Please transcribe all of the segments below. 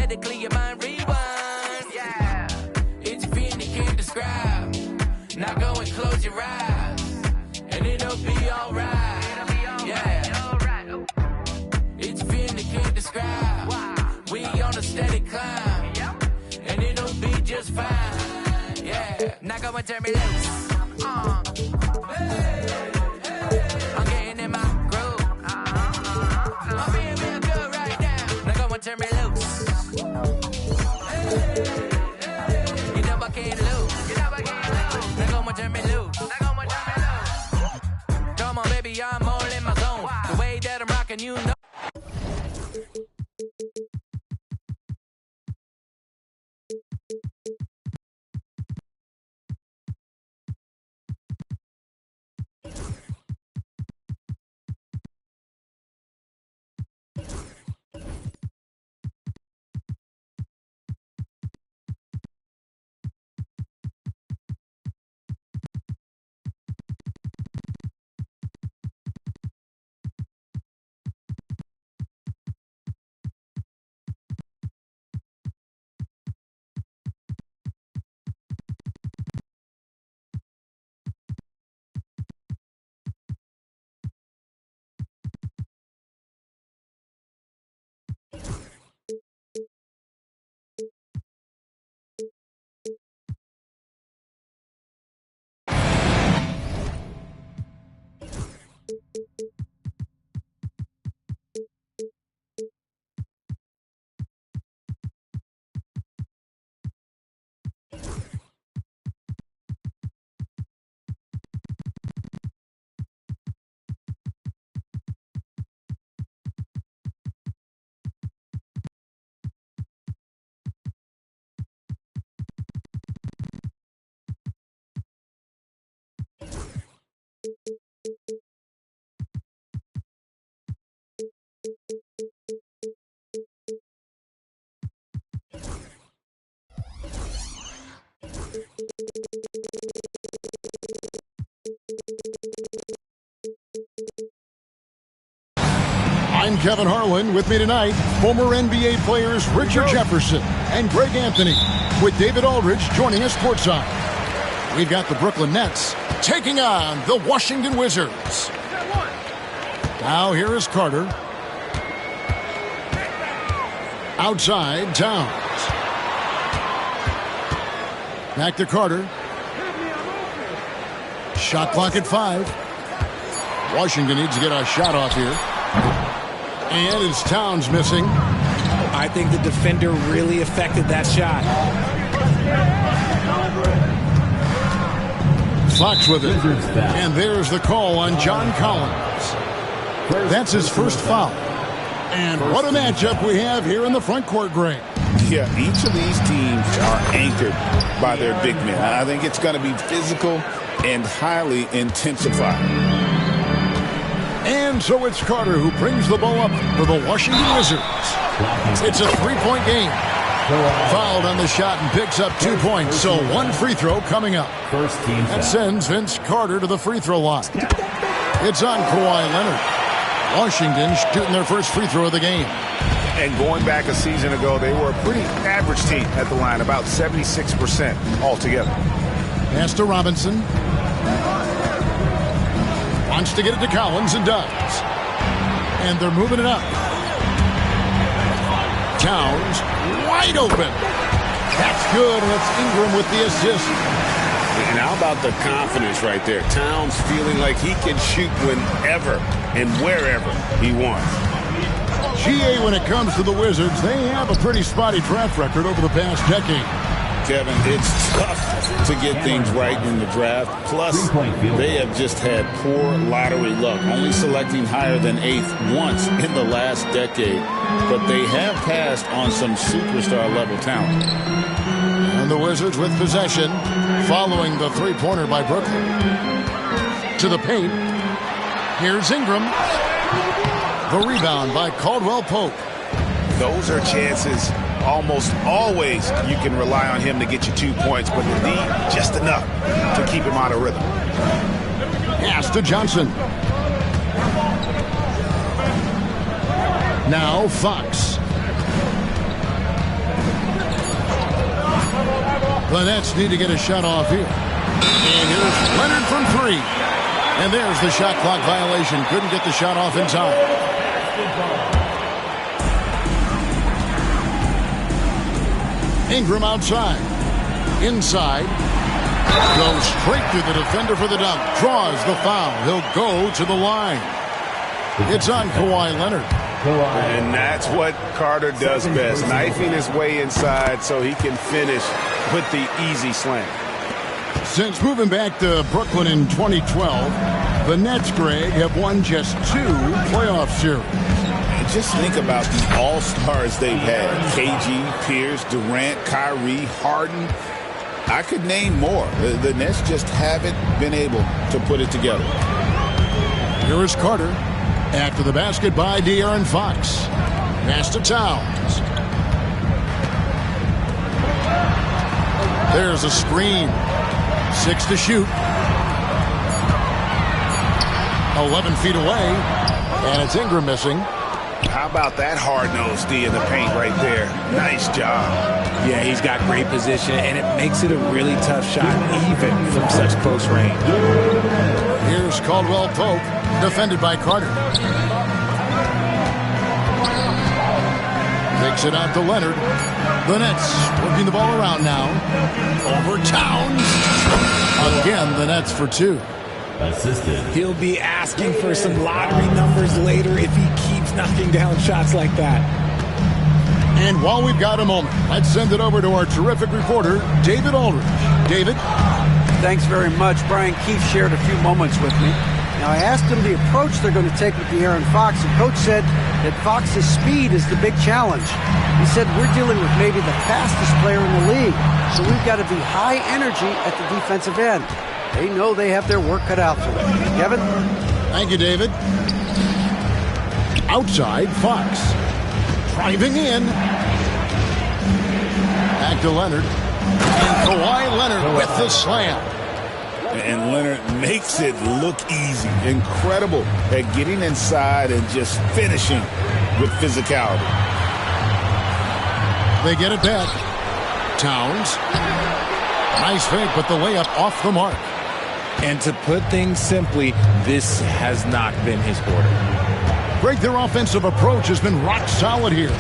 better clear your mind, rewind. Yeah, it's a feeling you can't describe. Now go and close your eyes, and it'll be alright. Yeah, it's a feeling you can't describe. We on a steady climb, and it'll be just fine. Yeah, now go and turn me loose. I'm getting in my groove. I'm being real good right now. Now go and turn me loose. You know I can't lose. Now go and turn me loose. Come on, baby, I'm all in my zone. The way that I'm rocking, you know. I'm Kevin Harlan. With me tonight, former NBA players Richard Jefferson and Greg Anthony, with David Aldridge joining us courtside. We've got the Brooklyn Nets taking on the Washington Wizards. Now here is Carter. Outside, Towns. Back to Carter. Shot clock at 5. Washington needs to get a shot off here. And it's Towns missing. I think the defender really affected that shot. Fox with it. And there's the call on John Collins. That's his first foul. And what a matchup we have here in the front court, Greg. Yeah, each of these teams are anchored by their big men. I think it's going to be physical and highly intensified. And so it's Carter who brings the ball up for the Washington Wizards. It's a three-point game. Fouled on the shot and picks up 2 points, so one free throw coming up. That sends Vince Carter to the free throw line. It's on Kawhi Leonard. Washington shooting their first free throw of the game. And going back a season ago, they were a pretty average team at the line, about 76% altogether. Pass to Robinson. Wants to get it to Collins and does. And they're moving it up. Towns wide open. That's good, and it's Ingram with the assist. And how about the confidence right there? Towns feeling like he can shoot whenever and wherever he wants. GA, when it comes to the Wizards, they have a pretty spotty track record over the past decade. Kevin, it's tough to get things right in the draft. Plus, they have just had poor lottery luck, only selecting higher than 8th once in the last decade. But they have passed on some superstar-level talent. And the Wizards with possession, following the three-pointer by Brooklyn. To the paint. Here's Ingram. The rebound by Caldwell Pope. Those are chances almost always you can rely on him to get you 2 points, but the D, just enough to keep him out of rhythm. Pass to Johnson. Now Fox. The Nets need to get a shot off here. And here's Leonard from 3. And there's the shot clock violation. Couldn't get the shot off in time. Ingram outside. Inside. Goes straight through the defender for the dunk. Draws the foul. He'll go to the line. It's on Kawhi Leonard. And that's what Carter does best. Knifing his way inside so he can finish with the easy slam. Since moving back to Brooklyn in 2012, the Nets, Greg, have won just 2 playoff series. And just think about the all-stars they've had. KG, Pierce, Durant, Kyrie, Harden. I could name more. The Nets just haven't been able to put it together. Here is Carter. After the basket by De'Aaron Fox. Pass to Towns. There's a screen. 6 to shoot. 11 feet away. And it's Ingram missing. How about that hard-nosed D in the paint right there? Nice job. Yeah, he's got great position, and it makes it a really tough shot, even from such close range. Here's Caldwell Pope, defended by Carter. Takes it out to Leonard. The Nets working the ball around now. Over Towns. Again, the Nets for 2. Assisted. He'll be asking for some lottery numbers later if he keeps knocking down shots like that. And while we've got a moment, let's send it over to our terrific reporter, David Aldridge. David? Thanks very much. Brian Keefe shared a few moments with me. Now, I asked him the approach they're going to take with De'Aaron Fox, and Coach said that Fox's speed is the big challenge. He said we're dealing with maybe the fastest player in the league, so we've got to be high energy at the defensive end. They know they have their work cut out for them. Kevin? Thank you, David. Outside, Fox. Driving in. Back to Leonard. And Kawhi Leonard with the slam. And Leonard makes it look easy. Incredible at getting inside and just finishing with physicality. They get it back. Towns. Nice fake, but the layup off the mark. And to put things simply, this has not been his quarter. Greg, their offensive approach has been rock solid here.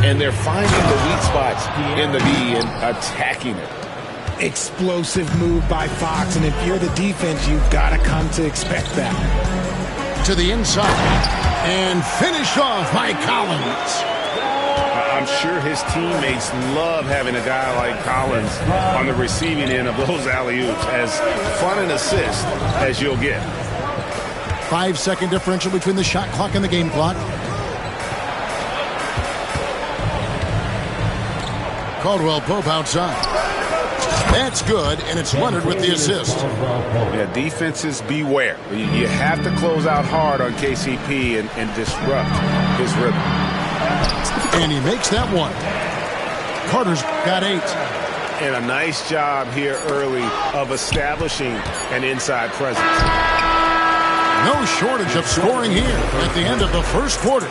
And they're finding the weak spots in the D and attacking it. Explosive move by Fox, and if you're the defense, you've got to come to expect that. To the inside. And finished off by Collins. I'm sure his teammates love having a guy like Collins on the receiving end of those alley-oops. As fun an assist as you'll get. 5-second differential between the shot clock and the game clock. Caldwell Pope outside. That's good, and it's Leonard with the assist. Yeah, defenses beware. You have to close out hard on KCP and disrupt his rhythm. And he makes that one. Carter's got 8. And a nice job here early of establishing an inside presence. No shortage of scoring here at the end of the first quarter.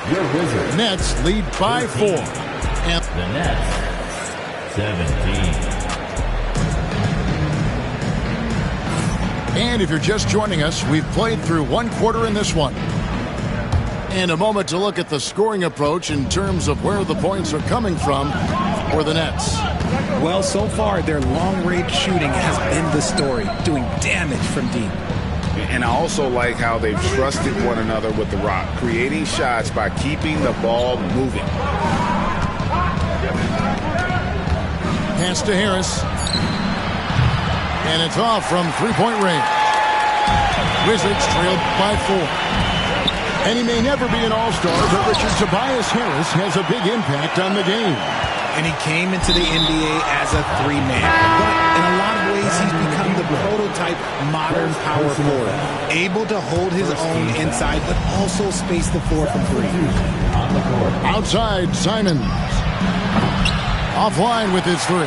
Nets lead by 4. And The Nets, 17. And if you're just joining us, we've played through 1 quarter in this one. And a moment to look at the scoring approach in terms of where the points are coming from for the Nets. Well, so far, their long-range shooting has been the story, doing damage from deep. And I also like how they've trusted one another with the rock, creating shots by keeping the ball moving. Pass to Harris. And it's off from three-point range. Wizards trailed by 4. And he may never be an all-star, but Richard, Tobias Harris has a big impact on the game. And he came into the NBA as a 3-man. But in a lot of ways, he's become the prototype modern power forward. Able to hold his own inside, but also space the floor from 3. Outside, Simons. Offline with his 3.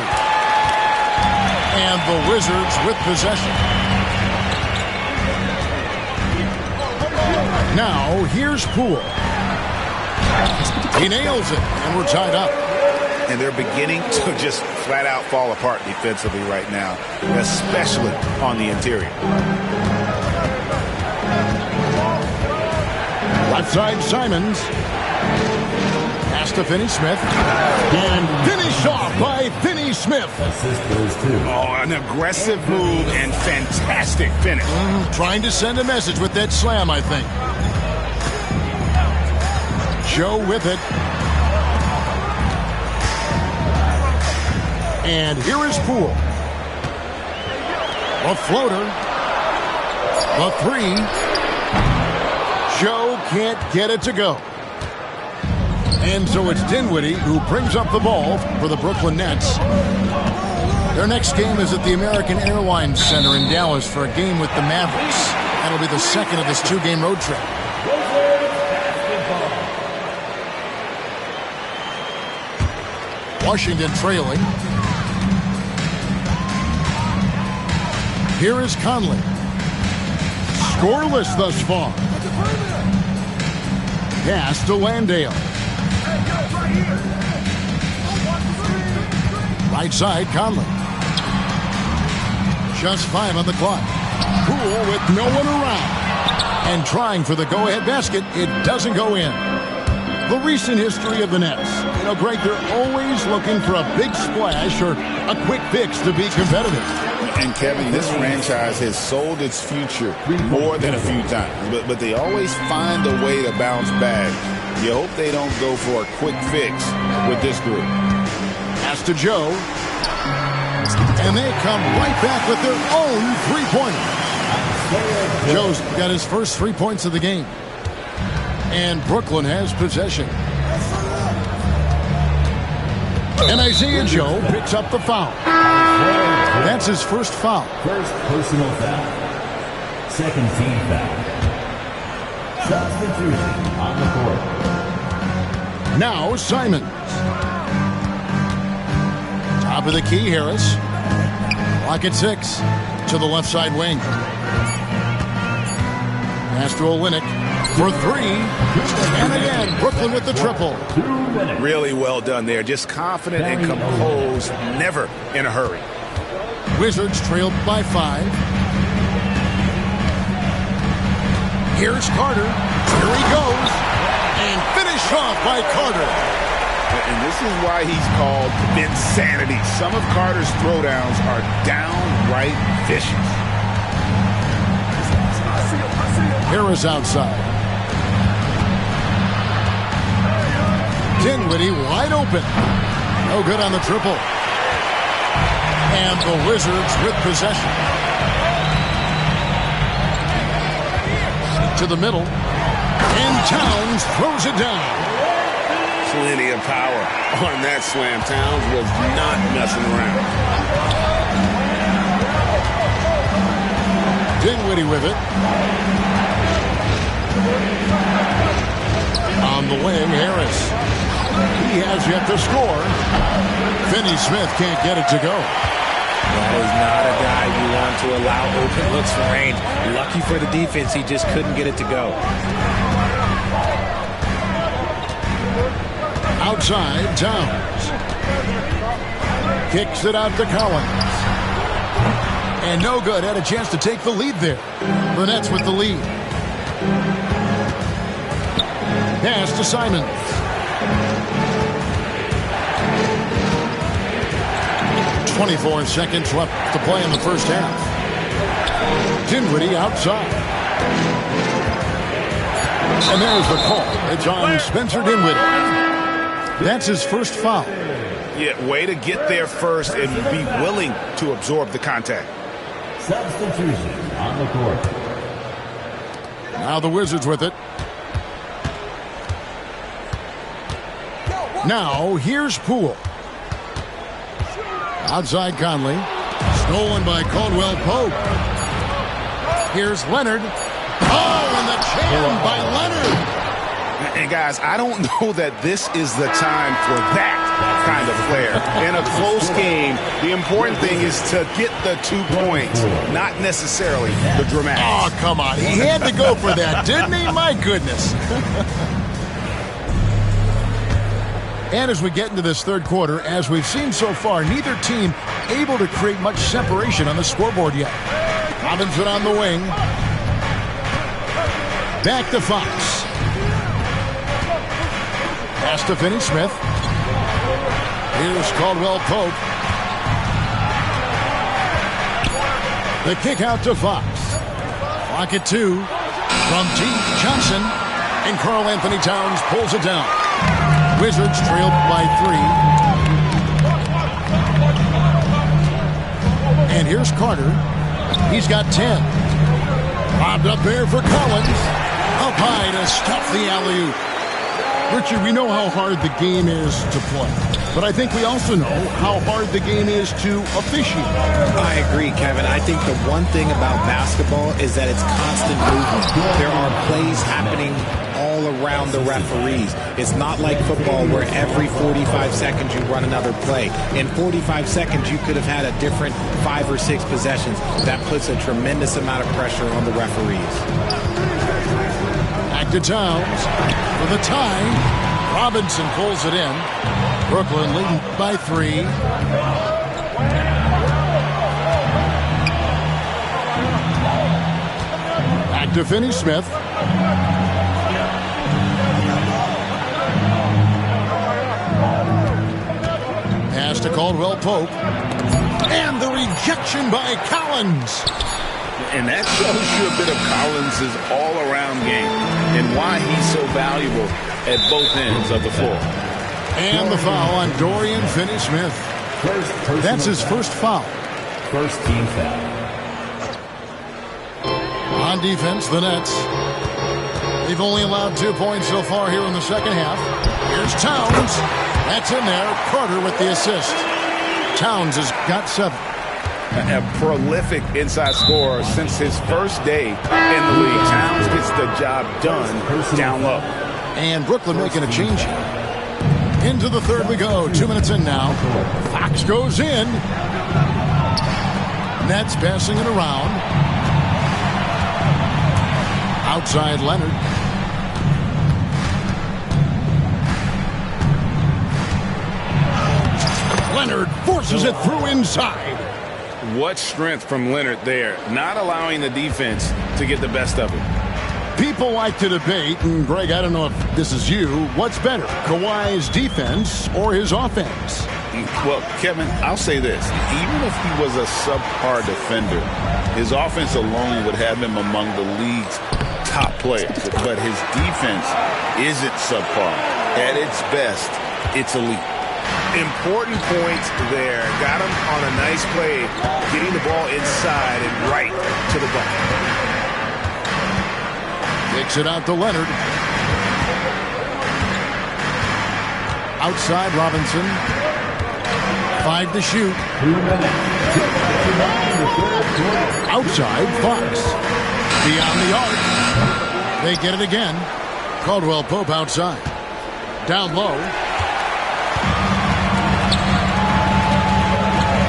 And the Wizards with possession. Now, here's Poole. He nails it, and we're tied up. and they're beginning to just flat out fall apart defensively right now, especially on the interior. Left side, Simons. Pass to Finney-Smith. And finished off by Finney-Smith. Assist goes to. Oh, an aggressive move and fantastic finish. Trying to send a message with that slam, I think. Joe with it. And here is Poole. A floater. The three. Joe can't get it to go. And so it's Dinwiddie who brings up the ball for the Brooklyn Nets. Their next game is at the American Airlines Center in Dallas for a game with the Mavericks. That'll be the second of this two-game road trip. Washington trailing. Here is Conley. Scoreless thus far. Pass to Landale. Right side, Conley. Just 5 on the clock. Poole with no one around. And trying for the go-ahead basket. It doesn't go in. The recent history of the Nets. You know, Greg, they're always looking for a big splash or a quick fix to be competitive. And Kevin, this franchise has sold its future more than a few times, but they always find a way to bounce back. You hope they don't go for a quick fix with this group. Pass to Joe. And they come right back with their own three-pointer. Joe's got his first 3 points of the game. And Brooklyn has possession. And Isaiah Joe picks up the foul. That's his first foul. First personal foul. Second team foul. Substitution on the court. Now Simons. Top of the key, Harris. Clock at 6 to the left side wing. Pass to Olynyk for 3. And again, Brooklyn with the triple. Really well done there. Just confident and composed, never in a hurry. Wizards trailed by 5. Here's Carter. Here he goes. And finished off by Carter. And this is why he's called Vinsanity. Some of Carter's throwdowns are downright vicious. Harris outside. Dinwiddie wide open. No good on the triple. And the Wizards with possession. To the middle. And Towns throws it down. Plenty of power on that slam. Towns was not messing around. Dinwiddie with it. On the wing, Harris. He has yet to score. Finney-Smith can't get it to go. That is not a guy you want to allow open looks from range. Lucky for the defense, he just couldn't get it to go. Outside, Towns. Kicks it out to Collins. And no good. Had a chance to take the lead there. The Nets with the lead. Pass to Simons. .24 seconds left to play in the first half. Dinwiddie outside. And there's the call. It's on Spencer Dinwiddie. That's his first foul. Yeah, way to get there first and be willing to absorb the contact. Substitution on the court. Now the Wizards with it. Now here's Poole. Outside Conley. Stolen by Caldwell Pope. Here's Leonard. Oh, and the jam by Leonard. And guys, I don't know that this is the time for that kind of flair. In a close game, the important thing is to get the 2 points, not necessarily the dramatic. Oh, come on. He had to go for that, didn't he? My goodness. And as we get into this third quarter, as we've seen so far, neither team able to create much separation on the scoreboard yet. Robinson on the wing. Back to Fox. Pass to Finney-Smith. Here's Caldwell Pope. The kick out to Fox. Clock at 2. From deep, Johnson. And Karl-Anthony Towns pulls it down. Wizards trailed by 3. And here's Carter. He's got 10. Bobbed up there for Collins. Up high to stop the alley-oop. Richard, we know how hard the game is to play, but I think we also know how hard the game is to officiate. I agree, Kevin. I think the one thing about basketball is that it's constant movement. There are plays happening all around the referees. It's not like football where every 45 seconds you run another play. In 45 seconds, you could have had a different 5 or 6 possessions. That puts a tremendous amount of pressure on the referees. Back to Towns for the tie. Robinson pulls it in. Brooklyn leading by 3. Back to Finney-Smith. Pass to Caldwell Pope. And the rejection by Collins. And that shows you a bit of Collins' all-around game and why he's so valuable at both ends of the floor. And the foul on Dorian Finney-Smith. That's his first foul. First team foul. On defense, the Nets. They've only allowed 2 points so far here in the second half. Here's Towns. That's in there. Carter with the assist. Towns has got 7. A prolific inside scorer since his first day in the league. Towns gets the job done down low. And Brooklyn making a change here. Into the third we go. 2 minutes in now. Fox goes in. Nets passing it around. Outside Leonard. Leonard forces it through inside. What strength from Leonard there, not allowing the defense to get the best of it. People like to debate, and Greg, I don't know if this is you, what's better, Kawhi's defense or his offense? Well, Kevin, I'll say this. Even if he was a subpar defender, his offense alone would have him among the league's top players. But his defense isn't subpar. At its best, it's elite. Important points there. Got him on a nice play, getting the ball inside and right to the bucket. Takes it out to Leonard. Outside Robinson. 5 to shoot. Outside Fox. Beyond the arc. They get it again. Caldwell Pope outside. Down low.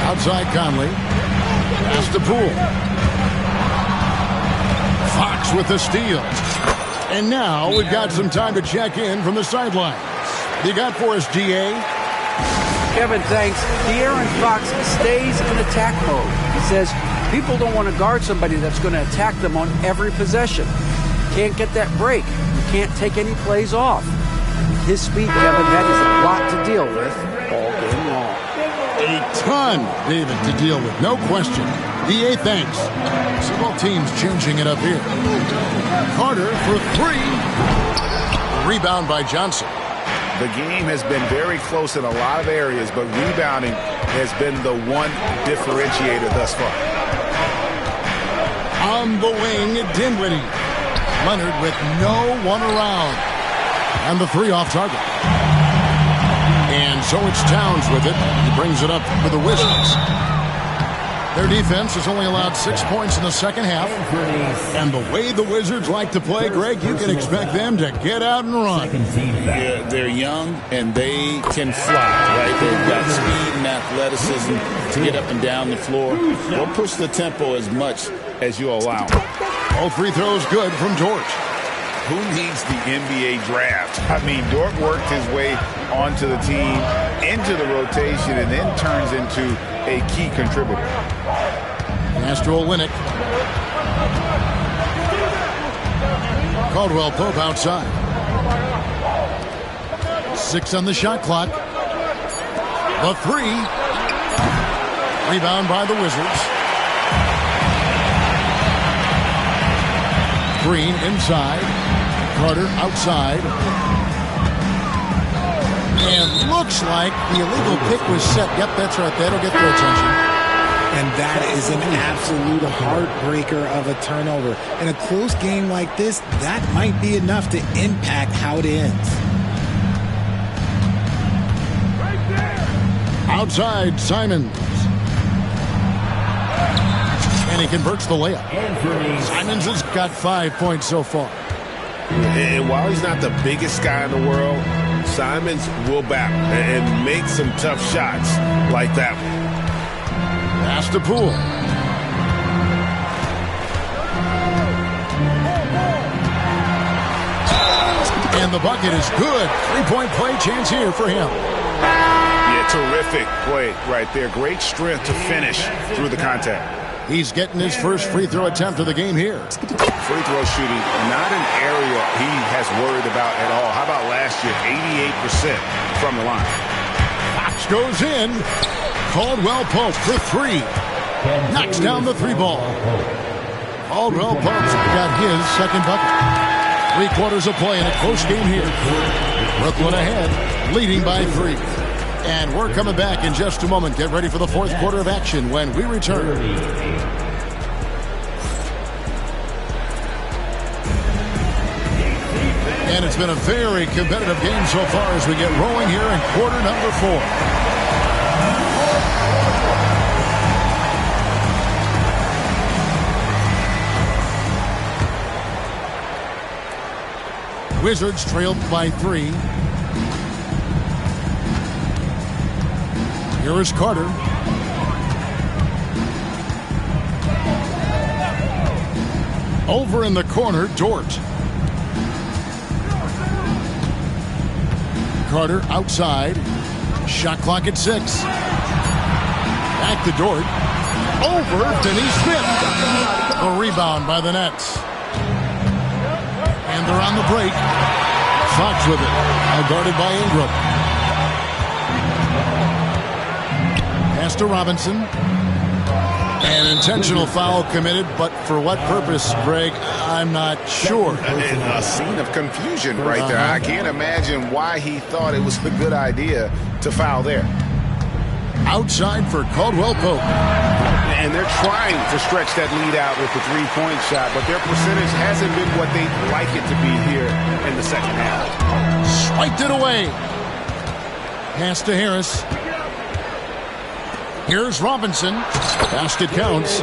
Outside Conley. Pass to Poole. Fox with the steal. And now we've got some time to check in from the sidelines. You got for us, GA? Kevin, thanks. De'Aaron Fox stays in attack mode. He says people don't want to guard somebody that's going to attack them on every possession. Can't get that break. You can't take any plays off. His speed, Kevin, that is a lot to deal with all game long. A ton, David, to deal with. No question. DA, thanks. Several teams changing it up here. Carter for 3. Rebound by Johnson. The game has been very close in a lot of areas, but rebounding has been the one differentiator thus far. On the wing, Dinwiddie. Leonard with no one around. And the 3 off target. And so it's Towns with it. He brings it up for the Wizards. Their defense has only allowed 6 points in the second half. And the way the Wizards like to play, Greg, you can expect them to get out and run. Yeah, they're young and they can fly, right? They've got speed and athleticism to get up and down the floor. They'll push the tempo as much as you allow. All free throws good from George. Who needs the NBA draft? I mean, Dort worked his way onto the team, into the rotation, and then turns into a key contributor. Pass to Olynyk. Caldwell Pope outside. 6 on the shot clock. The 3. Rebound by the Wizards. Green inside. Carter outside. And looks like the illegal pick was set. Yep, that's right. That'll get their attention. And that is an absolute heartbreaker of a turnover. In a close game like this, that might be enough to impact how it ends. Outside, Simons. And he converts the layup. Simons has got 5 points so far. And while he's not the biggest guy in the world, Simons will battle and make some tough shots like that one. Pass to Poole. And the bucket is good. 3-point play chance here for him. Yeah, terrific play right there. Great strength to finish through the contact. He's getting his first free throw attempt of the game here. Free throw shooting, not an area he has worried about at all. How about last year? 88% from the line. Fox goes in. Caldwell Pope for 3. Knocks down the 3 ball. Caldwell Pope's got his second bucket. 3 quarters of play in a close game here. Brooklyn ahead, leading by 3. And we're coming back in just a moment. Get ready for the 4th quarter of action when we return. And it's been a very competitive game so far as we get rolling here in quarter number 4. Wizards trailed by 3. Here is Carter. Over in the corner, Dort. Carter outside. Shot clock at 6. Back to Dort. Over Finney Smith. A rebound by the Nets. And they're on the break. Fox with it. Now guarded by Ingram. Pass to Robinson. An intentional foul committed, but for what purpose, Greg, I'm not sure. And a scene of confusion right there. I can't imagine why he thought it was a good idea to foul there. Outside for Caldwell Pope. And they're trying to stretch that lead out with the 3-point shot, but their percentage hasn't been what they'd like it to be here in the second half. Swiped it away. Pass to Harris. Here's Robinson. Basket counts.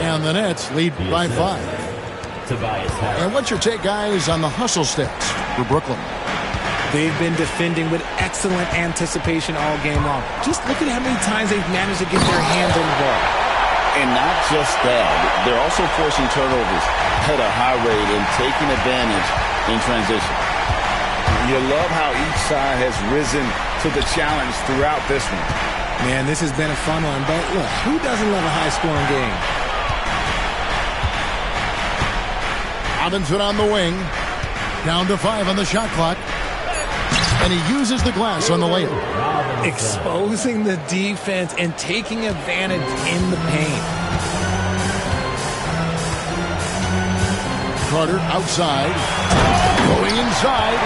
And the Nets lead by 5. And what's your take, guys, on the hustle stats for Brooklyn? They've been defending with excellent anticipation all game long. Just look at how many times they've managed to get their hands on the ball. And not just that, they're also forcing turnovers at a high rate and taking advantage in transition. You love how each side has risen to the challenge throughout this one. Man, this has been a fun one, but look, who doesn't love a high-scoring game? Robinson on the wing. Down to 5 on the shot clock. And he uses the glass on the layup. Exposing the defense and taking advantage in the paint. Carter outside. Going inside.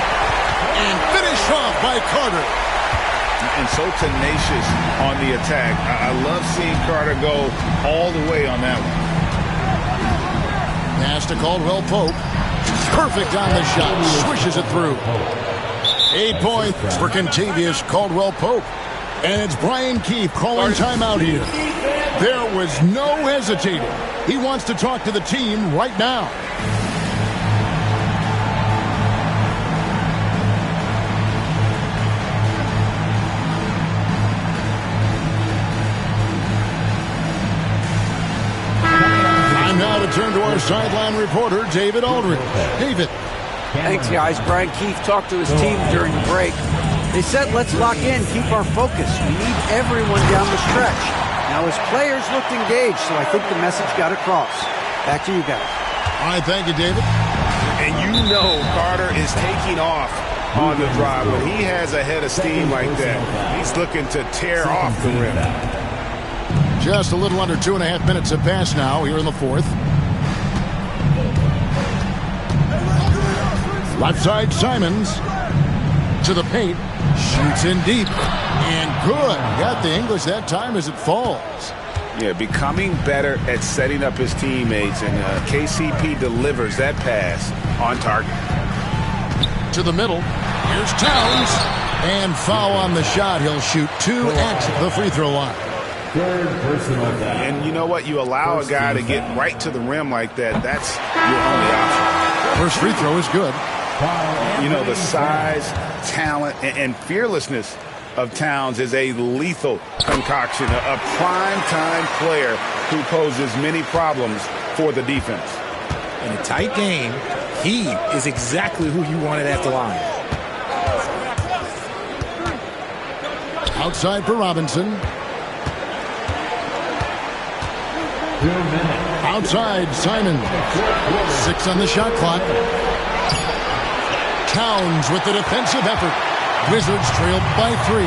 And finished off by Carter. And so tenacious on the attack. I love seeing Carter go all the way on that one. Pass to Caldwell Pope. Perfect on the shot. Swishes it through. 8 points for Kentavious Caldwell Pope. And it's Brian Keefe calling timeout here. There was no hesitating. He wants to talk to the team right now. Time now to turn to our sideline reporter, David Aldridge. David. Thanks, guys. Brian Keefe talked to his team during the break. They said, let's lock in, keep our focus. We need everyone down the stretch. Now, his players looked engaged, so I think the message got across. Back to you guys. All right, thank you, David. And you know Carter is taking off on the drive. When he has a head of steam like that, he's looking to tear off the rim. Just a little under 2.5 minutes have passed now here in the fourth. Left side, Simons to the paint. Shoots in deep. And good. Got the English that time as it falls. Yeah, becoming better at setting up his teammates. And KCP delivers that pass on target. To the middle. Here's Towns. And foul on the shot. He'll shoot 2 at the free throw line. Third personal foul. And you know what? You allow a guy to get right to the rim like that. That's your only option. First free throw is good. You know, the size, talent, and fearlessness of Towns is a lethal concoction, a prime-time player who poses many problems for the defense. In a tight game, he is exactly who you wanted at the line. Outside for Robinson. Outside, Simon. 6 on the shot clock. Towns with the defensive effort. Wizards trailed by 3.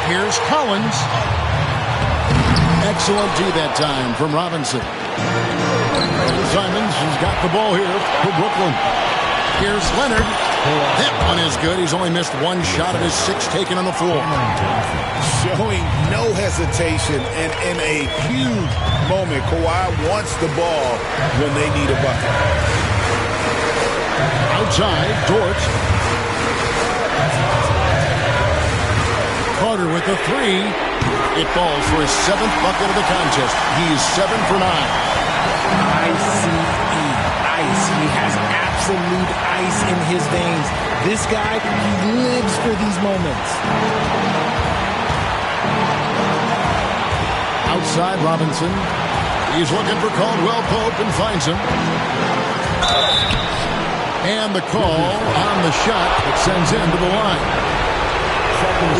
Here's Collins. Excellent D that time from Robinson. Simons has got the ball here for Brooklyn. Here's Leonard. That one is good. He's only missed 1 shot of his 6 taken on the floor. Showing no hesitation, and in a huge moment, Kawhi wants the ball when they need a bucket. Outside, Dort. Carter with the 3. It falls for his 7th bucket of the contest. He's 7 for 9. I-C-E. Ice. He has absolute ice in his veins. This guy, he lives for these moments. Outside, Robinson. He's looking for Caldwell Pope and finds him. And the call on the shot that sends him to the line.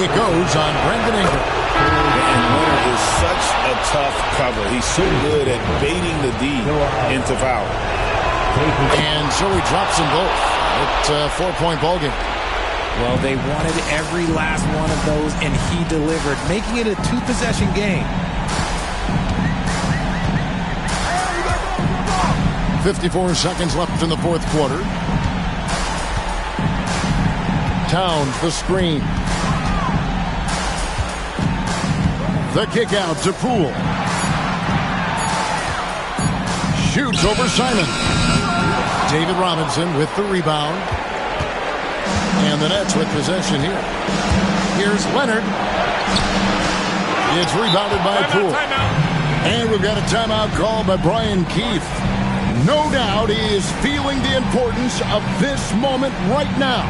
It goes on Brandon Ingram. And Leonard is such a tough cover. He's so good at baiting the D into foul. And so he drops them both. It's a 4-point ball game. Well, they wanted every last one of those, and he delivered, making it a 2-possession game. 54 seconds left in the fourth quarter. Towns, the screen. The kick out to Poole. Shoots over Simon. David Robinson with the rebound. And the Nets with possession here. Here's Leonard. It's rebounded by Poole. And we've got a timeout called by Brian Keefe. No doubt he is feeling the importance of this moment right now.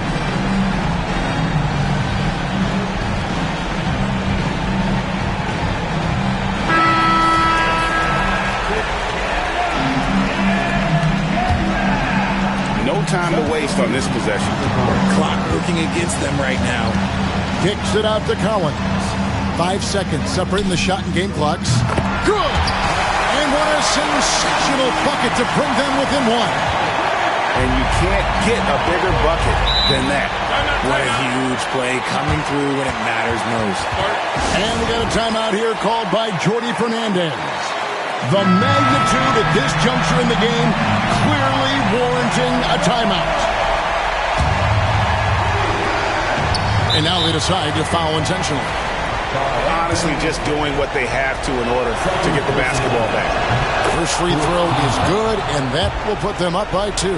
No time to waste on this possession. Clock working against them right now. Kicks it out to Collins. 5 seconds separating the shot and game clocks. Good! And what a sensational bucket to bring them within 1. And you can't get a bigger bucket than that. What a huge play coming through when it matters most. And we got a timeout here called by Jordi Fernandez. The magnitude at this juncture in the game clearly warranting a timeout. And now they decide to foul intentionally. Honestly, just doing what they have to in order to get the basketball back. First free throw is good, and that will put them up by 2.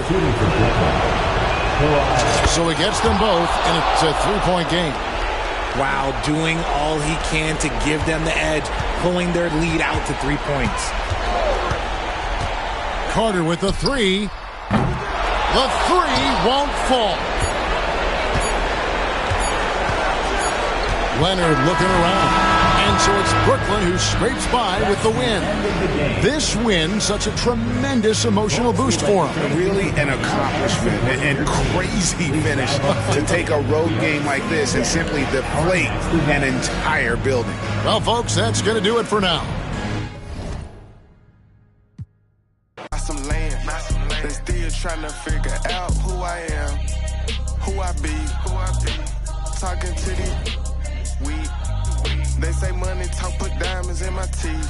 So he gets them both, and it's a 3-point game. Wow, doing all he can to give them the edge, pulling their lead out to 3 points. Carter with the 3. The 3 won't fall. Leonard looking around. And so it's Brooklyn who scrapes by with the win. This win, such a tremendous emotional boost for them. Really an accomplishment and crazy finish to take a road game like this and simply deflate an entire building. Well, folks, that's going to do it for now. Some land, they still trying to figure out who I am, who I be. Talking to these weed. They say money talk, put diamonds in my teeth.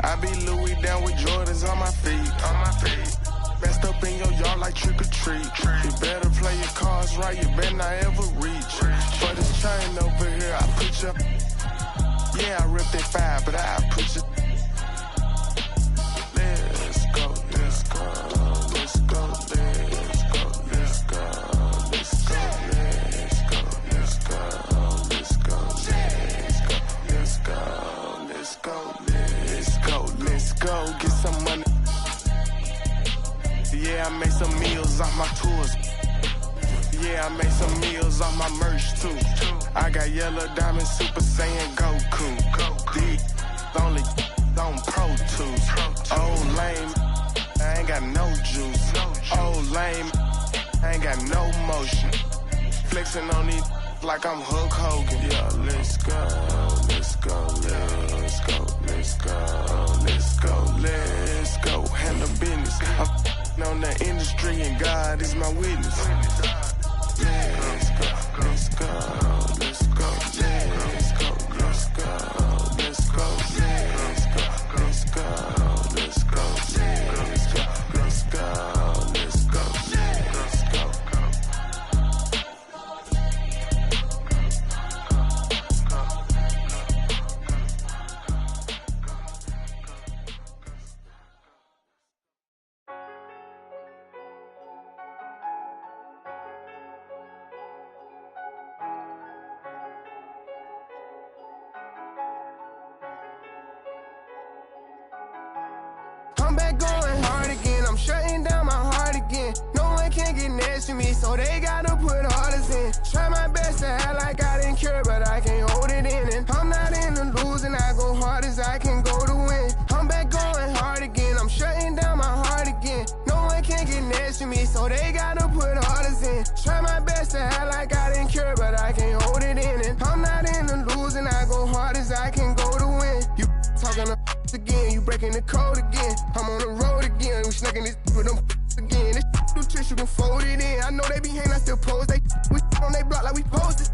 I be Louis down with Jordans on my feet. Messed up in your yard like trick or treat. You better play your cards right, you better not ever reach. For this chain over here, I put you. Yeah, I ripped that 5, but I put you. Let's go, let's go, let's go, let's go, let's go, let's go, let's go, let's go, let's go, let's go, let's go, let's go, let's go, get some money. Yeah, I made some meals off my tours. Yeah, I made some meals off my merch too. I got yellow diamond Super Saiyan Goku. These only on Pro Tools. Oh lame, I ain't got no juice. Oh lame, I ain't got no motion. Flexing on these like I'm Hulk Hogan. Yeah, let's go, let's go, let's go, let's go, let's go, let's go. Handle business. I'm on the industry and God is my witness. Let's go, let's go, let's go, let's go, let's go, let's go, let's go, let's go, let's go, let's go, let's go, let's go, let's go. I'm back going hard again, I'm shutting down my heart again. No one can get next to me, so they gotta put orders in. Try my best to act like I didn't care, but I can't hold it in. And I'm not in the losing, I go hard as I can go to win. I'm back going hard again, I'm shutting down my heart again. No one can get next to me, so they gotta put orders in. Try my best to act like I didn't care, but I can't hold it in. And I'm not in the losing, I go hard as I can go to win. You talking again, you breaking the code again. I'm on the road again, we snacking this with them again. This new tricks, you can fold it in. I know they be hating, I still pose. They we on they block like we posted.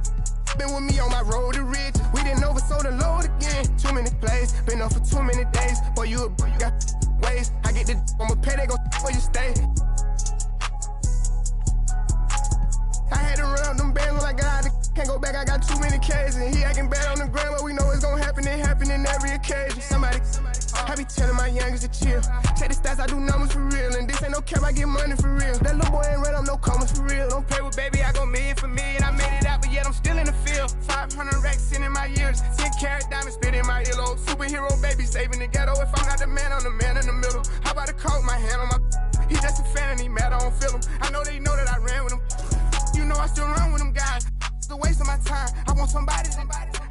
Been with me on my road to rich. We didn't oversold the load again. Too many plays, been up for too many days. Boy, you got ways. I get the on my pay, they gon' where you stay. I had to run up them bands when I got out the can't go back, I got too many K's. And he acting bad on the ground, but we know it's gon' happen. It happen in every occasion. Somebody, I be telling my youngest to chill. Check the stats, I do numbers for real. And this ain't no cap, I get money for real. That little boy ain't run up no commas for real. Don't play with baby, I go million for million. I made it out, but yet I'm still in the field. 500 racks in my years. 10 carat diamonds spit in my earlobe. Superhero baby saving the ghetto. If I'm not the man, I'm the man in the middle. How about the coat, my hand on my... He just a fan and he mad, I don't feel him. I know they know that I ran with him. You know I still run with them guys. It's a waste of my time. I want somebody.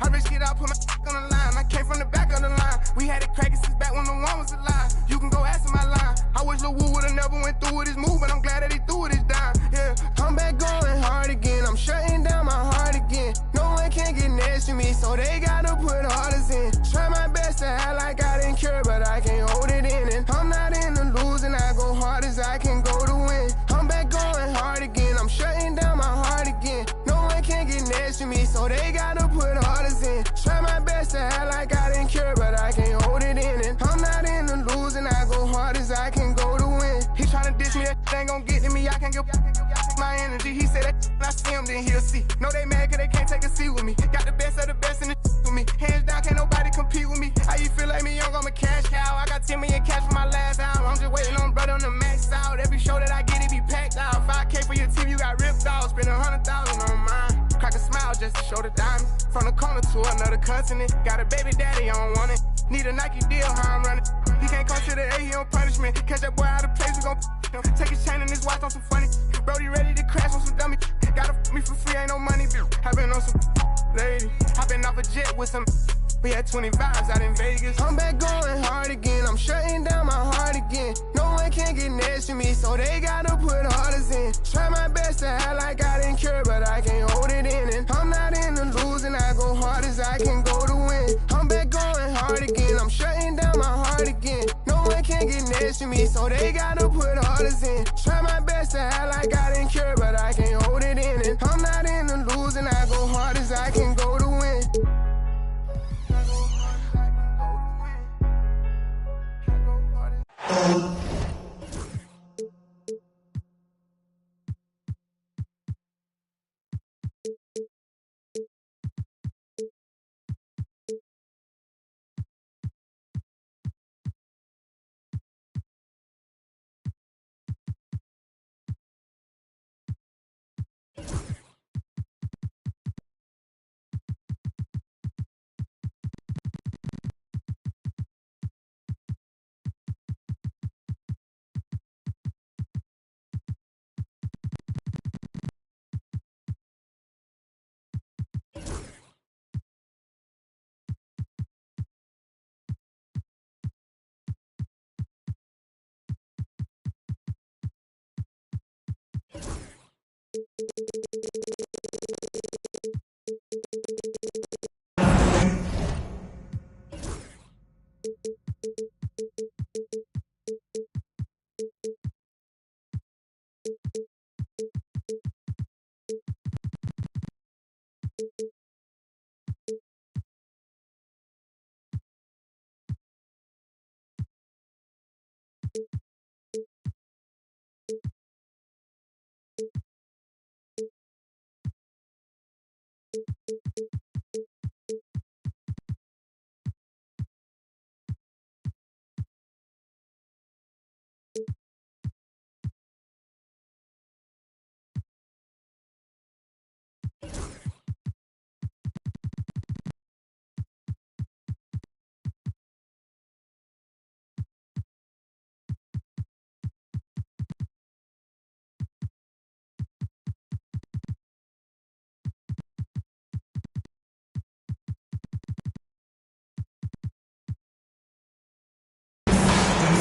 I risk it out, put my on the line. I came from the back of the line. We had it cracking since back when the one was alive. You can go ask my line. I wish Lil Wu would've never went through with his move, but I'm glad that he threw with his dime. Yeah, I'm back going hard again. I'm shutting down my heart again. No one can get next to me, so they gotta put orders in. Try my best to act like I didn't care, but I can't hold it in. And I'm not in the losing, I go hard as I can go to win. I'm back going hard again. I'm shutting down my heart again. No one can get next to me, so they gotta put orders in. Try my best to act like I didn't care, but I can't hold it in. And I'm not in the losing, I go hard as I can go to win. He tryna diss me, that ain't gon' get to me. I can't get my energy. He said that when I see him, then he'll see. No, they mad cause they can't take a seat with me. Got the best of the best in the with me. Hands down, can't nobody compete with me. How you feel like me young, I'm a cash cow. I got 10 million cash for my last album. I'm just waiting on brother on the max out. Every show that I get, it be packed out. 5K for your team, you got ripped off. Spend 100,000 on mine. Crack a smile just to show the diamond. From the corner to another continent. Got a baby daddy, I don't want it. Need a Nike deal, how I'm running. He can't come to the A, he on punishment. Catch that boy out of place, we gon' him. Take his chain and his watch on some funny. Brody ready to crash on some dummy. Gotta me for free, ain't no money. I been on some lady. I been off a jet with some. We had 20 vibes out in Vegas. I'm back going hard again. I'm shutting down my heart again. No one can get next to me, so they gotta put orders in. Try my best to act like I didn't care, but I can't hold it in. And I'm not in the losing. I go hard as I can go to win. I'm back going hard again. I'm shutting down my heart again. No one can get next to me, so they gotta put orders in. Try my best to act like I didn't care, but I can't hold it in. And I'm not in the losing. I go hard as I can go to win.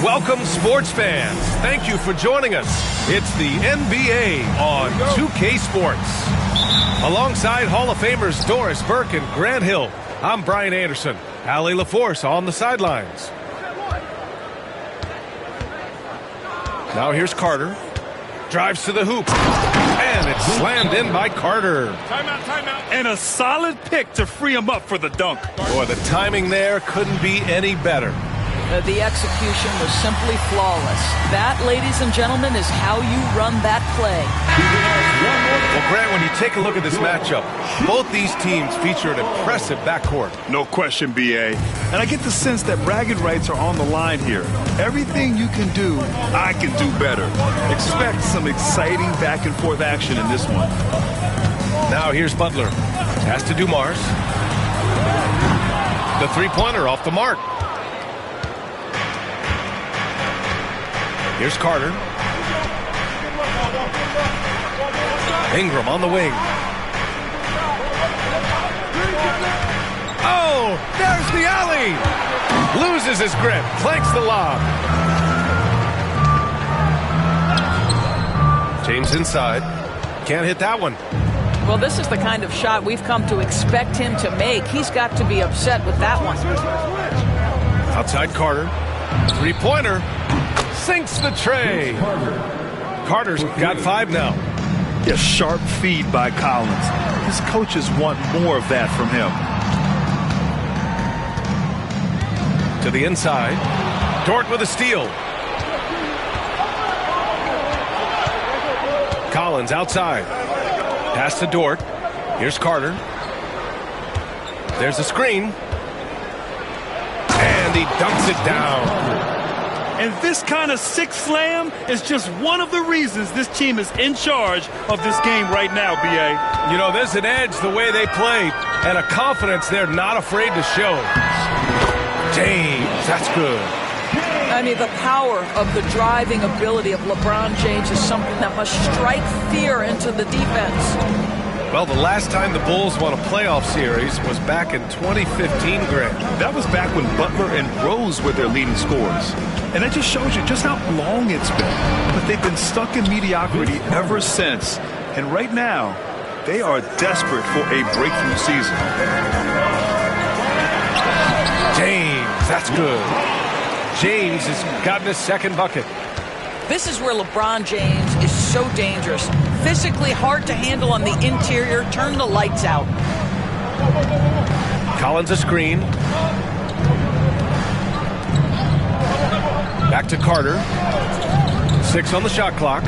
Welcome, sports fans. Thank you for joining us. It's the NBA on 2K Sports. Alongside Hall of Famers Doris Burke and Grant Hill, I'm Brian Anderson. Allie LaForce on the sidelines. Now here's Carter. Drives to the hoop. And it's slammed in by Carter. Timeout, timeout. And a solid pick to free him up for the dunk. Boy, the timing there couldn't be any better. The execution was simply flawless. That, ladies and gentlemen, is how you run that play. Well, Grant, when you take a look at this matchup, both these teams feature an impressive backcourt. No question, B.A. And I get the sense that bragging rights are on the line here. Everything you can do, I can do better. Expect some exciting back-and-forth action in this one. Now here's Butler. Has to do Mars. The three-pointer off the mark. Here's Carter. Ingram on the wing. Oh, there's the alley. Loses his grip. Clanks the lob. James inside. Can't hit that one. Well, this is the kind of shot we've come to expect him to make. He's got to be upset with that one. Outside Carter. Three-pointer. Sinks the tray. Carter's got 5 now. A sharp feed by Collins. His coaches want more of that from him. To the inside. Dort with a steal. Collins outside. Pass to Dort. Here's Carter. There's a screen. And he dunks it down. And this kind of sick slam is just one of the reasons this team is in charge of this game right now, B.A. You know, there's an edge the way they play and a confidence they're not afraid to show. James, that's good. I mean, the power of the driving ability of LeBron James is something that must strike fear into the defense. Well, the last time the Bulls won a playoff series was back in 2015, Greg. That was back when Butler and Rose were their leading scorers. And that just shows you just how long it's been. But they've been stuck in mediocrity ever since. And right now, they are desperate for a breakthrough season. James, that's good. James has gotten his second bucket. This is where LeBron James is so dangerous. Physically hard to handle on the interior. Turn the lights out. Collins a screen. Back to Carter. 6 on the shot clock.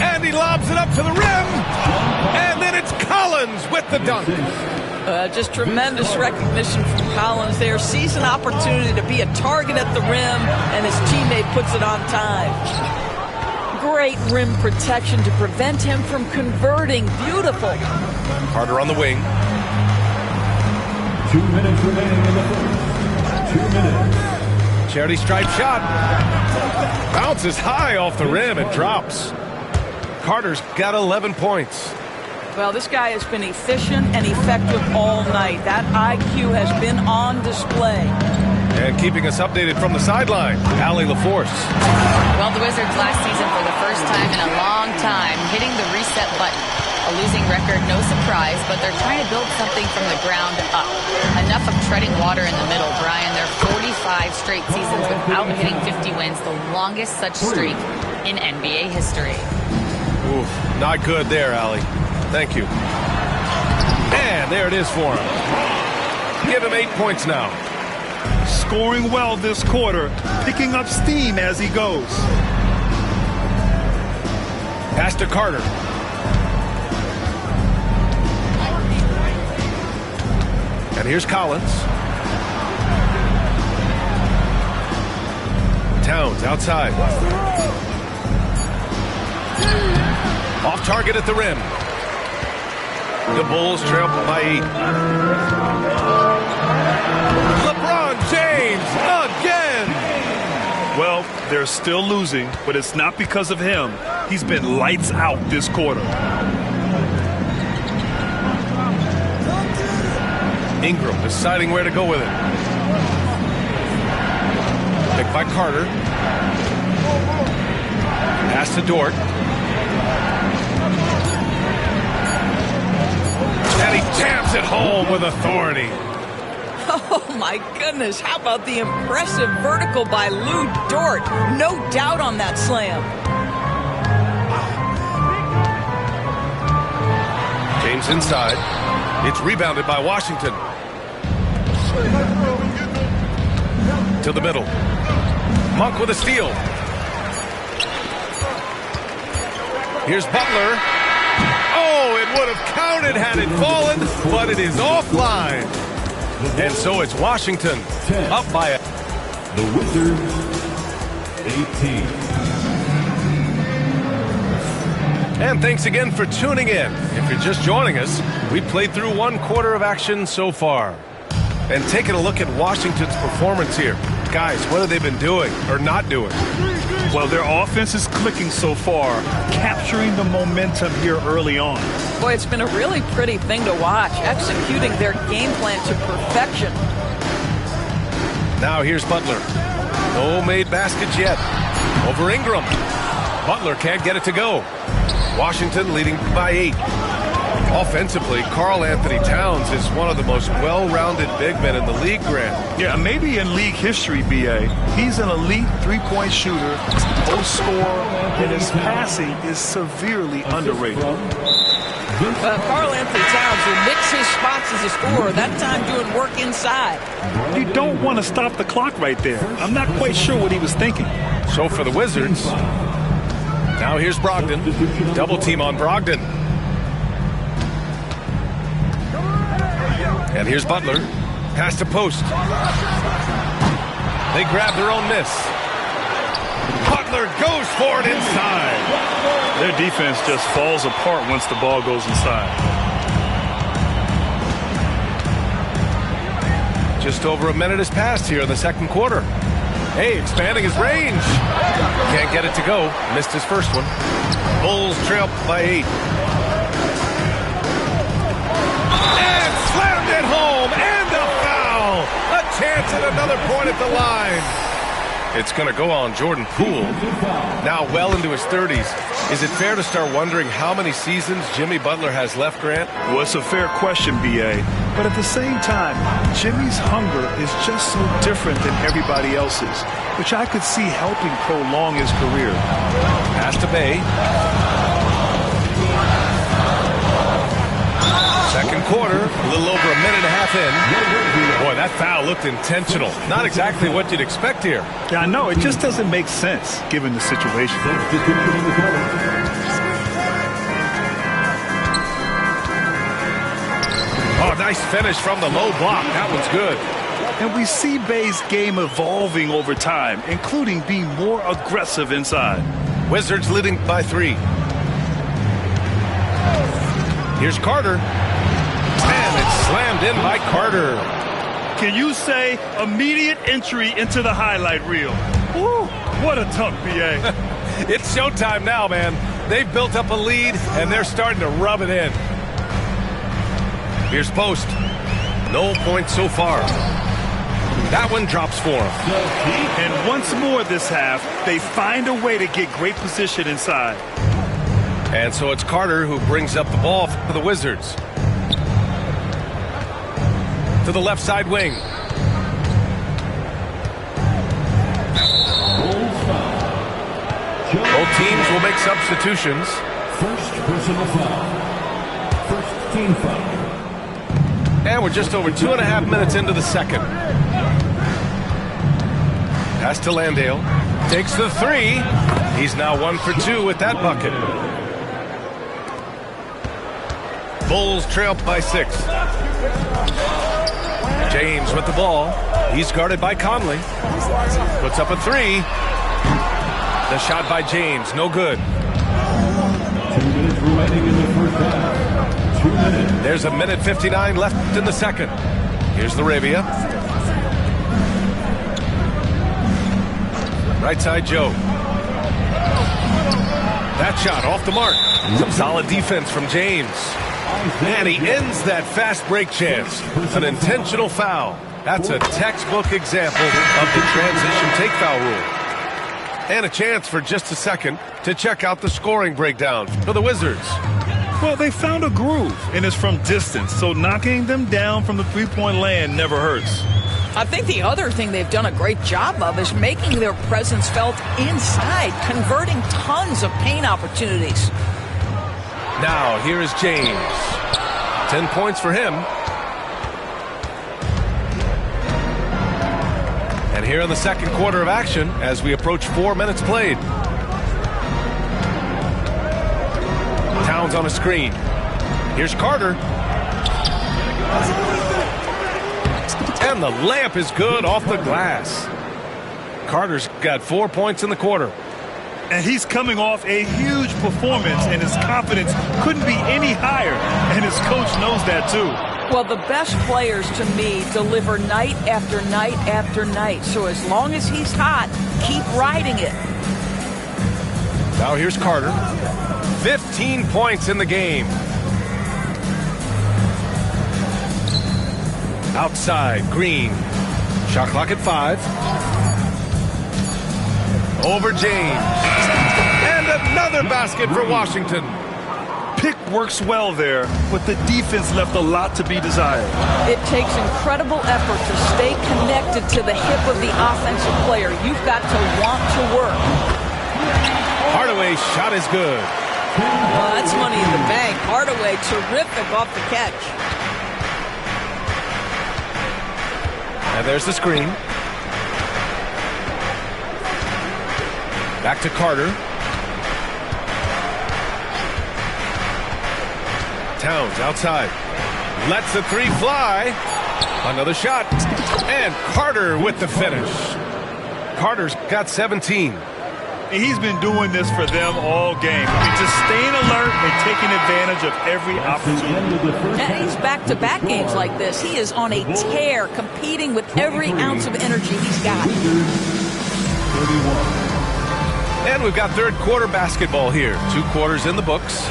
And he lobs it up to the rim. And then it's Collins with the dunk. Just tremendous recognition from Collins there. Sees an opportunity to be a target at the rim, and his teammate puts it on time. Great rim protection to prevent him from converting. Beautiful. Carter on the wing. 2 minutes remaining in the first. 2 minutes. Charity stripe shot. Bounces high off the rim and drops. Carter's got 11 points. Well, this guy has been efficient and effective all night. That IQ has been on display. And keeping us updated from the sideline, Allie LaForce. Well, the Wizards last season for the first time in a long time hitting the reset button. A losing record, no surprise, but they're trying to build something from the ground up. Enough of treading water in the middle, Brian. They're 45 straight seasons without hitting 50 wins, the longest such streak in NBA history. Oof, not good there, Allie. Thank you. And there it is for him. Give him 8 points now. Scoring well this quarter, picking up steam as he goes. Pass to Carter. And here's Collins. Towns outside. Off target at the rim. The Bulls trail by 8. LeBron James again. Well, they're still losing, but it's not because of him. He's been lights out this quarter. Ingram deciding where to go with it. Picked by Carter. Pass to Dort. And he jams it home with authority. Oh, my goodness. How about the impressive vertical by Lou Dort? No doubt on that slam. James inside. It's rebounded by Washington. To the middle. Monk with a steal. Here's Butler. Oh, it would have counted had it fallen, but it is offline. And so it's Washington up by it. The Wizards, 18. And thanks again for tuning in. If you're just joining us, we played through 1 quarter of action so far. And taking a look at Washington's performance here. Guys, what have they been doing or not doing? Well, their offense is clicking so far, capturing the momentum here early on. Boy, it's been a really pretty thing to watch, executing their game plan to perfection. Now here's Butler. No made baskets yet. Over Ingram. Butler can't get it to go. Washington leading by 8. Offensively, Karl Anthony Towns is one of the most well-rounded big men in the league, Grant. Yeah, maybe in league history, B.A. He's an elite three-point shooter, post scorer, and his passing is severely underrated. Karl Anthony Towns will mix his spots as a scorer, that time doing work inside. You don't want to stop the clock right there. I'm not quite sure what he was thinking. So for the Wizards, now here's Brogdon. Double team on Brogdon. And here's Butler. Pass to post. They grab their own miss. Butler goes for it inside. Their defense just falls apart once the ball goes inside. Just over a minute has passed here in the second quarter. Hey, expanding his range. Can't get it to go. Missed his first one. Bulls trail by 8. And slammed it home, and a foul. A chance at another point at the line. It's going to go on Jordan Poole, now well into his 30s. Is it fair to start wondering how many seasons Jimmy Butler has left, Grant? Well, it's a fair question, B.A. But at the same time, Jimmy's hunger is just so different than everybody else's, which I could see helping prolong his career. Pass to Bay. Second quarter, a little over a minute and a half in. Boy, that foul looked intentional. Not exactly what you'd expect here. Yeah, I know. It just doesn't make sense given the situation. Oh, nice finish from the low block. That one's good. And we see Bay's game evolving over time, including being more aggressive inside. Wizards leading by 3. Here's Carter. And it's slammed in by Carter. Can you say immediate entry into the highlight reel? Woo, what a tough BA. It's showtime now, man. They've built up a lead, and they're starting to rub it in. Here's Post. No points so far. That one drops for him. And once more this half, they find a way to get great position inside. And so it's Carter who brings up the ball for the Wizards. To the left side wing. Both teams will make substitutions. First personal foul. First team foul. And we're just over 2.5 minutes into the second. Pass to Landale. Takes the 3. He's now 1 for 2 with that bucket. Bulls trail by 6. James with the ball. He's guarded by Conley. Puts up a 3. The shot by James, no good. 2 minutes remaining in the first half. 2 minutes. There's a minute 59 left in the second. Here's Laravia. Right side, Joe. That shot off the mark. Some solid defense from James. And he ends that fast break chance. An intentional foul. That's a textbook example of the transition take foul rule. And a chance for just a second to check out the scoring breakdown for the Wizards. Well, they found a groove, and it's from distance, so knocking them down from the three-point land never hurts. I think the other thing they've done a great job of is making their presence felt inside, converting tons of paint opportunities. Now, here is James. 10 points for him. And here in the second quarter of action, as we approach 4 minutes played. Towns on a screen. Here's Carter. And the layup is good off the glass. Carter's got 4 points in the quarter. And he's coming off a huge performance, and his confidence couldn't be any higher. And his coach knows that, too. Well, the best players, to me, deliver night after night after night. So as long as he's hot, keep riding it. Now here's Carter. 15 points in the game. Outside, Green. Shot clock at 5. Over James. And another basket for Washington. Pick works well there, but the defense left a lot to be desired. It takes incredible effort to stay connected to the hip of the offensive player. You've got to want to work. Hardaway's shot is good. Well, that's money in the bank. Hardaway, terrific off the catch. And there's the screen. Back to Carter. Towns outside. Lets the 3 fly. Another shot. And Carter with the finish. Carter's got 17. And he's been doing this for them all game. Just staying alert and taking advantage of every opportunity. And he's back-to-back games like this. He is on a tear, competing with every ounce of energy he's got. And we've got third quarter basketball here. 2 quarters in the books.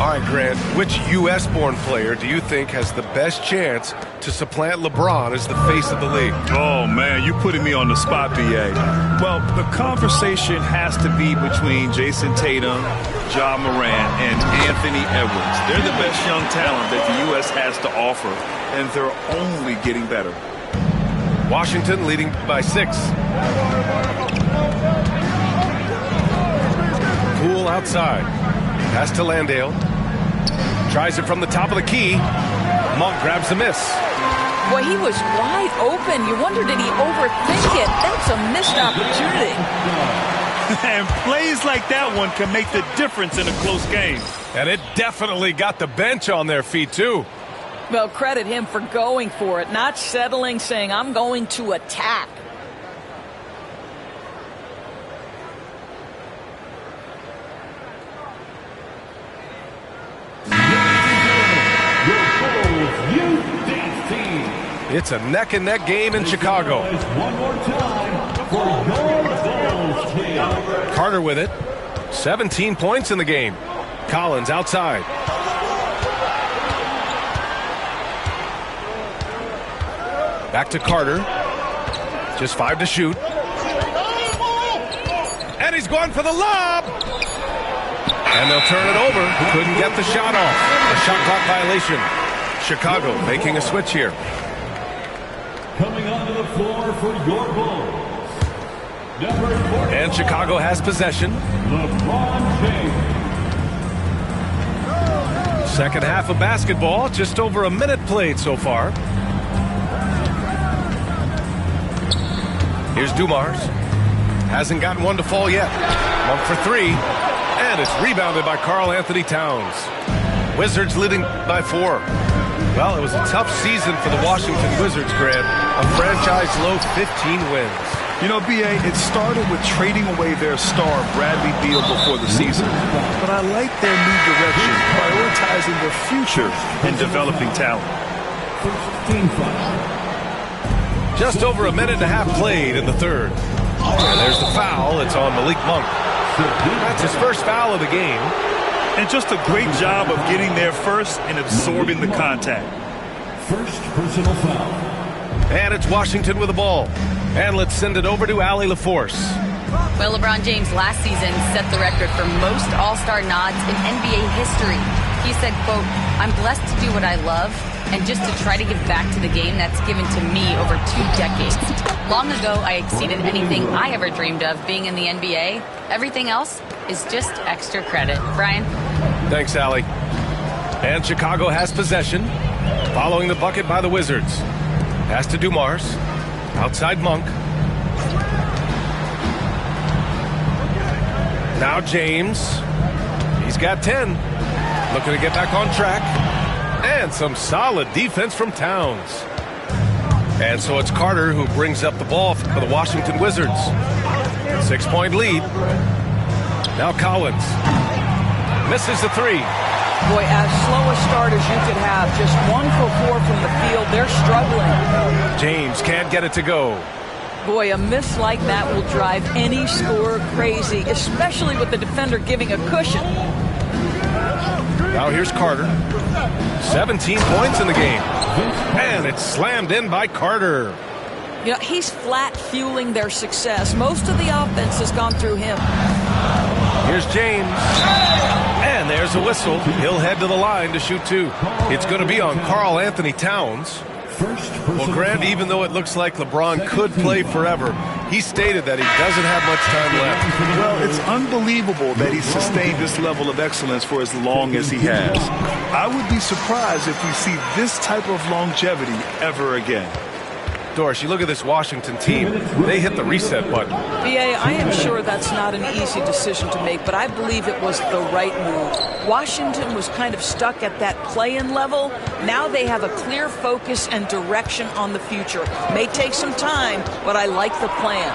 All right, Grant, which U.S.-born player do you think has the best chance to supplant LeBron as the face of the league? Oh, man, you're putting me on the spot, B.A. Well, the conversation has to be between Jason Tatum, Ja Morant, and Anthony Edwards. They're the best young talent that the U.S. has to offer, and they're only getting better. Washington leading by 6. Poole outside. Pass to Landale. Tries it from the top of the key. Monk grabs the miss. Boy, he was wide open. You wonder, did he overthink it? That's a missed opportunity. And plays like that one can make the difference in a close game. And it definitely got the bench on their feet, too. Well, credit him for going for it, not settling, saying, I'm going to attack. It's a neck-and-neck game in Chicago. One more time for your Bulls team. Carter with it. 17 points in the game. Collins outside. Back to Carter. Just 5 to shoot. And he's going for the lob. And they'll turn it over. Couldn't get the shot off. A shot clock violation. Chicago making a switch here. Coming onto the floor for your Bulls. And Chicago has possession. LeBron James. Second half of basketball, just over a minute played so far. Here's Dumars. Hasn't gotten one to fall yet. Monk for 3. And it's rebounded by Karl Anthony Towns. Wizards leading by 4. Well, it was a tough season for the Washington Wizards, Grant. A franchise-low 15 wins. You know, B.A., it started with trading away their star, Bradley Beal, before the season. But I like their new direction, prioritizing their future and developing talent. Just over a minute and a half played in the third. And there's the foul. It's on Malik Monk. That's his first foul of the game. And just a great job of getting there first and absorbing the contact. First personal foul. And it's Washington with the ball. And let's send it over to Allie LaForce. Well, LeBron James last season set the record for most All-Star nods in NBA history. He said, quote, I'm blessed to do what I love and just to try to give back to the game that's given to me over 2 decades. Long ago, I exceeded anything I ever dreamed of being in the NBA. Everything else is just extra credit. Brian? Thanks, Allie. And Chicago has possession. Following the bucket by the Wizards. Pass to Dumars. Outside Monk. Now James. He's got 10. Looking to get back on track. And some solid defense from Towns. And so it's Carter who brings up the ball for the Washington Wizards. 6-point lead. Now Collins. Misses the 3. Boy, as slow a start as you could have, just 1 for 4 from the field. They're struggling. James can't get it to go. Boy, a miss like that will drive any scorer crazy, especially with the defender giving a cushion. Now here's Carter. 17 points in the game. And it's slammed in by Carter. You know, he's flat fueling their success. Most of the offense has gone through him. Here's James. And there's a whistle. He'll head to the line to shoot 2. It's going to be on Karl Anthony Towns. Well, Grant, even though it looks like LeBron could play forever, he stated that he doesn't have much time left. Well, it's unbelievable that he's sustained this level of excellence for as long as he has. I would be surprised if we see this type of longevity ever again. Doris, you look at this Washington team, they hit the reset button. B.A., I am sure that's not an easy decision to make, but I believe it was the right move. Washington was kind of stuck at that play-in level. Now they have a clear focus and direction on the future. May take some time, but I like the plan.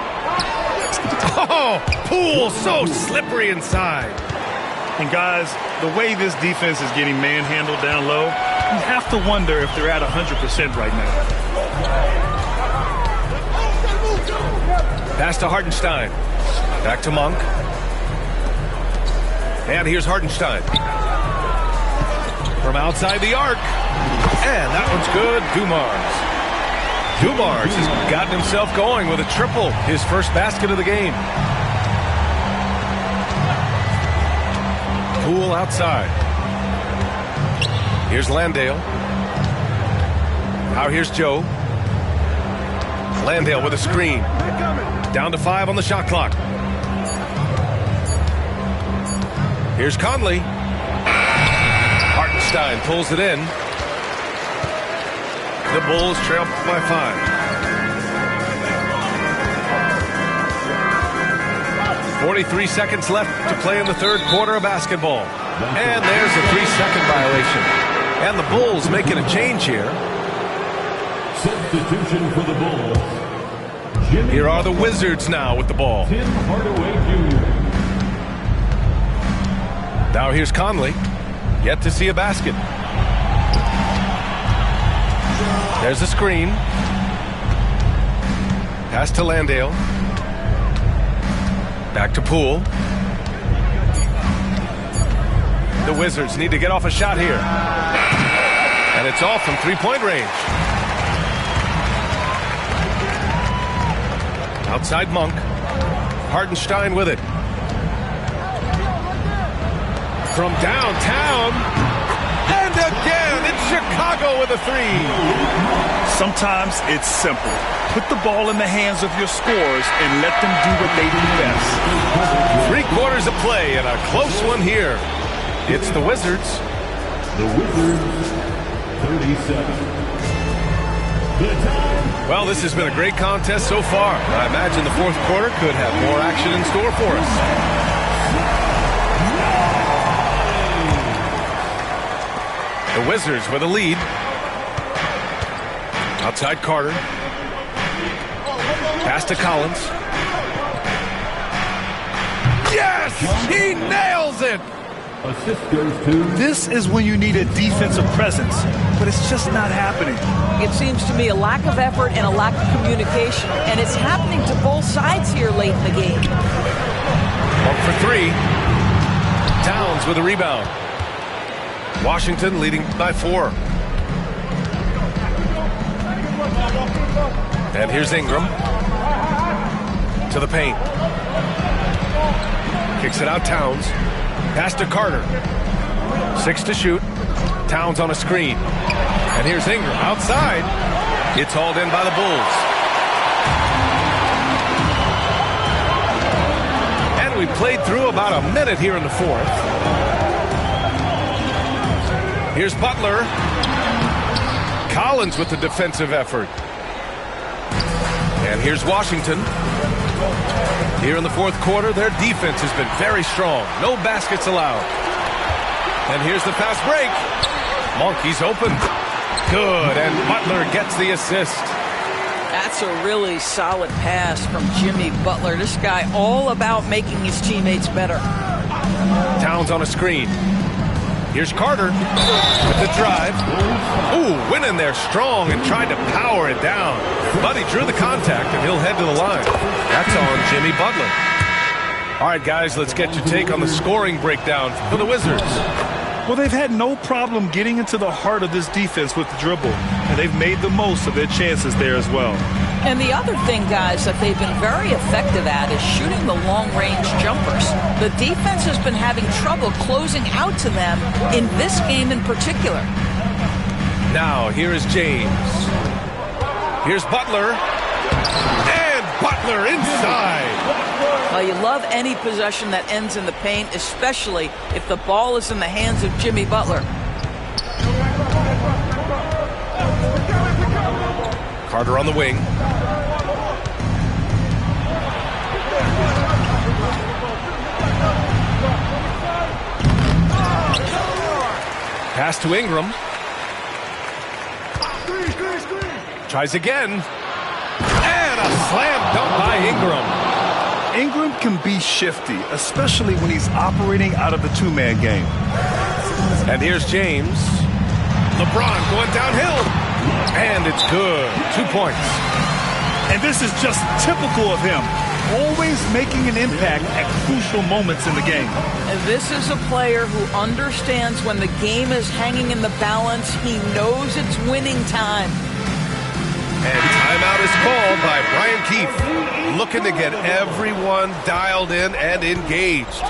Oh, Poole so slippery inside. And guys, the way this defense is getting manhandled down low, you have to wonder if they're at 100% right now. Pass to Hartenstein. Back to Monk. And here's Hartenstein. From outside the arc. And that one's good. Dumars has gotten himself going with a triple. His first basket of the game. Poole outside. Here's Landale. Now here's Joe. Landale with a screen. Down to 5 on the shot clock. Here's Conley. Hartenstein pulls it in. The Bulls trail by 5. 43 seconds left to play in the third quarter of basketball. And there's a 3-second violation. And the Bulls making a change here. Substitution for the Bulls. Here are the Wizards now with the ball. Tim Hardaway Jr. Now here's Conley. Yet to see a basket. There's a screen. Pass to Landale. Back to Poole. The Wizards need to get off a shot here. And it's off from three-point range. Outside Monk. Hartenstein with it. From downtown. And again, it's Chicago with a 3. Sometimes it's simple. Put the ball in the hands of your scorers and let them do what they do best. 3 quarters of play and a close one here. It's the Wizards. The Wizards, 37. Well, this has been a great contest so far. I imagine the fourth quarter could have more action in store for us. The Wizards with a lead. Outside Carter. Pass to Collins. Yes! He nails it! Assist goes to... This is when you need a defensive presence, but it's just not happening. It seems to me a lack of effort and a lack of communication, and it's happening to both sides here late in the game. 1 for 3. Towns with a rebound. Washington leading by 4. And here's Ingram. To the paint. Kicks it out, Towns. Pass to Carter. 6 to shoot. Towns on a screen. And here's Ingram outside. It's hauled in by the Bulls. And we played through about a minute here in the fourth. Here's Butler. Collins with the defensive effort. And here's Washington. Here in the fourth quarter, their defense has been very strong. No baskets allowed. And here's the fast break. Monkey's open. Good, and Butler gets the assist. That's a really solid pass from Jimmy Butler. This guy all about making his teammates better. Towns on a screen. Here's Carter with the drive. Ooh, went in there strong and tried to power it down. But he drew the contact, and he'll head to the line. That's on Jimmy Butler. All right, guys, let's get your take on the scoring breakdown for the Wizards. Well, they've had no problem getting into the heart of this defense with the dribble, and they've made the most of their chances there as well. And the other thing, guys, that they've been very effective at is shooting the long-range jumpers. The defense has been having trouble closing out to them in this game in particular. Now, here is James. Here's Butler. And Butler inside. Well, you love any possession that ends in the paint, especially if the ball is in the hands of Jimmy Butler. Carter on the wing. Pass to Ingram. Tries again. And a slam dunk by Ingram. Ingram can be shifty, especially when he's operating out of the two-man game. And here's James. LeBron going downhill. And it's good. 2 points. And this is just typical of him. Always making an impact at crucial moments in the game. And this is a player who understands when the game is hanging in the balance. He knows it's winning time. And timeout is called by Brian Keefe, looking to get everyone dialed in and engaged.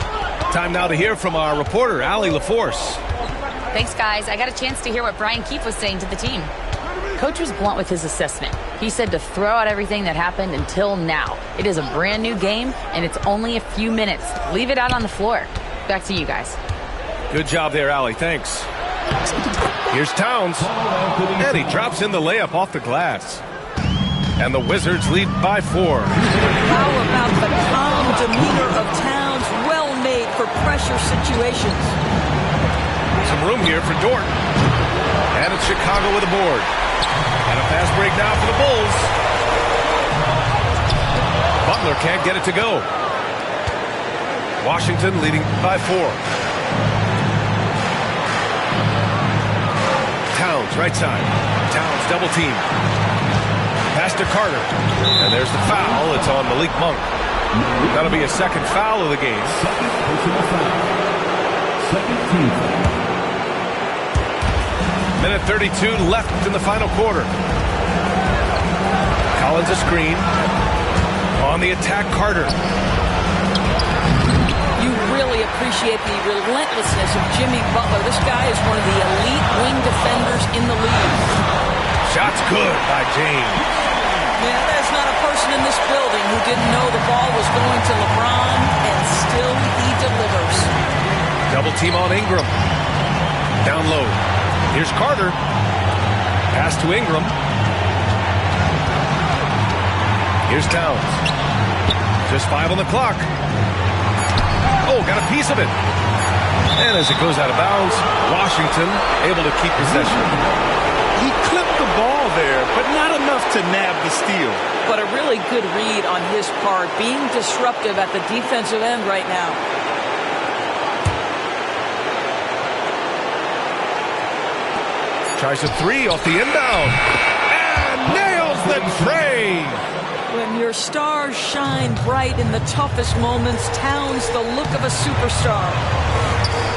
Time now to hear from our reporter, Allie LaForce. Thanks, guys. I got a chance to hear what Brian Keefe was saying to the team. Coach was blunt with his assessment. He said to throw out everything that happened until now. It is a brand new game, and it's only a few minutes. Leave it out on the floor. Back to you guys. Good job there, Allie. Thanks. Here's Towns, and he drops in the layup off the glass. And the Wizards lead by 4. How about the calm demeanor of Towns? Well made for pressure situations. Some room here for Dort. And it's Chicago with a board. And a fast break now for the Bulls. Butler can't get it to go. Washington leading by 4. Towns, right side. Towns double team. Pass to Carter. And there's the foul. It's on Malik Monk. That'll be a second foul of the game. Second team. Minute 32 left in the final quarter. Collins a screen. On the attack, Carter. You really appreciate the relentlessness of Jimmy Butler. This guy is one of the elite wing defenders in the league. Shot's good by James. Yeah, there's not a person in this building who didn't know the ball was going to LeBron, and still he delivers. Double team on Ingram. Down low. Here's Carter. Pass to Ingram. Here's Towns. Just 5 on the clock. Oh, got a piece of it. And as it goes out of bounds, Washington able to keep possession. He clipped the ball there, but not enough to nab the steal. But a really good read on his part, being disruptive at the defensive end right now. Tries a 3 off the inbound. And nails the tray. When your stars shine bright in the toughest moments, Towns the look of a superstar.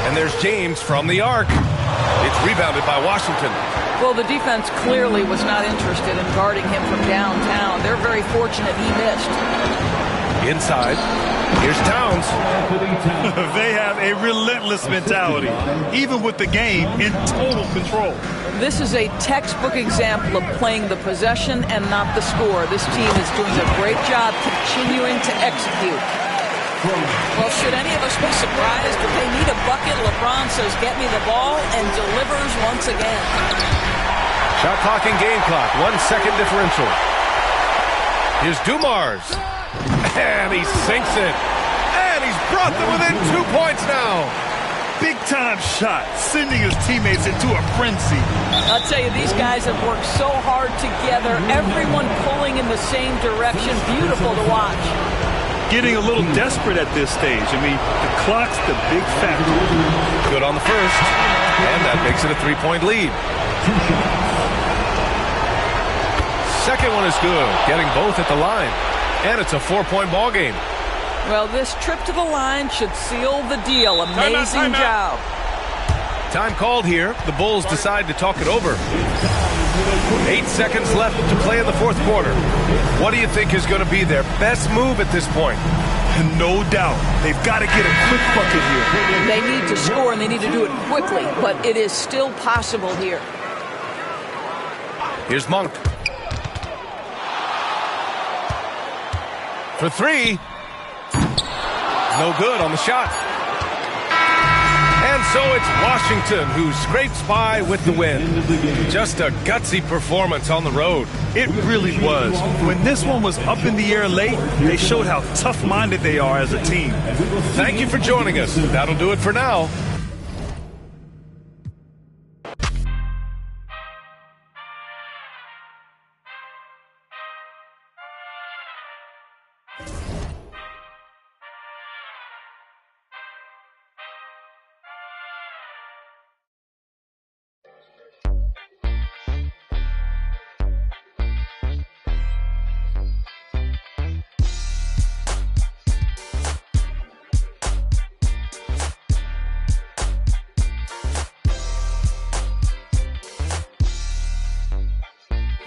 And there's James from the arc. It's rebounded by Washington. Well, the defense clearly was not interested in guarding him from downtown. They're very fortunate he missed. Inside, here's Towns. They have a relentless mentality, even with the game in total control. This is a textbook example of playing the possession and not the score. This team is doing a great job continuing to execute. Well, should any of us be surprised if they need a bucket? LeBron says, get me the ball, and delivers once again. Shot clock and game clock, 1 second differential. Here's Dumars. And he sinks it. And he's brought them within 2 points now. Big-time shot, sending his teammates into a frenzy. I'll tell you, these guys have worked so hard together. Everyone pulling in the same direction. Beautiful to watch. Getting a little desperate at this stage. I mean, the clock's the big factor. Good on the first. And that makes it a 3-point lead. Second one is good. Getting both at the line. And it's a 4-point ball game. Well, this trip to the line should seal the deal. Amazing job. Time called here. The Bulls decide to talk it over. 8 seconds left to play in the fourth quarter. What do you think is going to be their best move at this point? No doubt. They've got to get a quick bucket here. They need to score, and they need to do it quickly, but it is still possible here. Here's Monk. For 3. No good on the shot. And so it's Washington who scrapes by with the win. Just a gutsy performance on the road. It really was. When this one was up in the air late, they showed how tough-minded they are as a team. Thank you for joining us. That'll do it for now.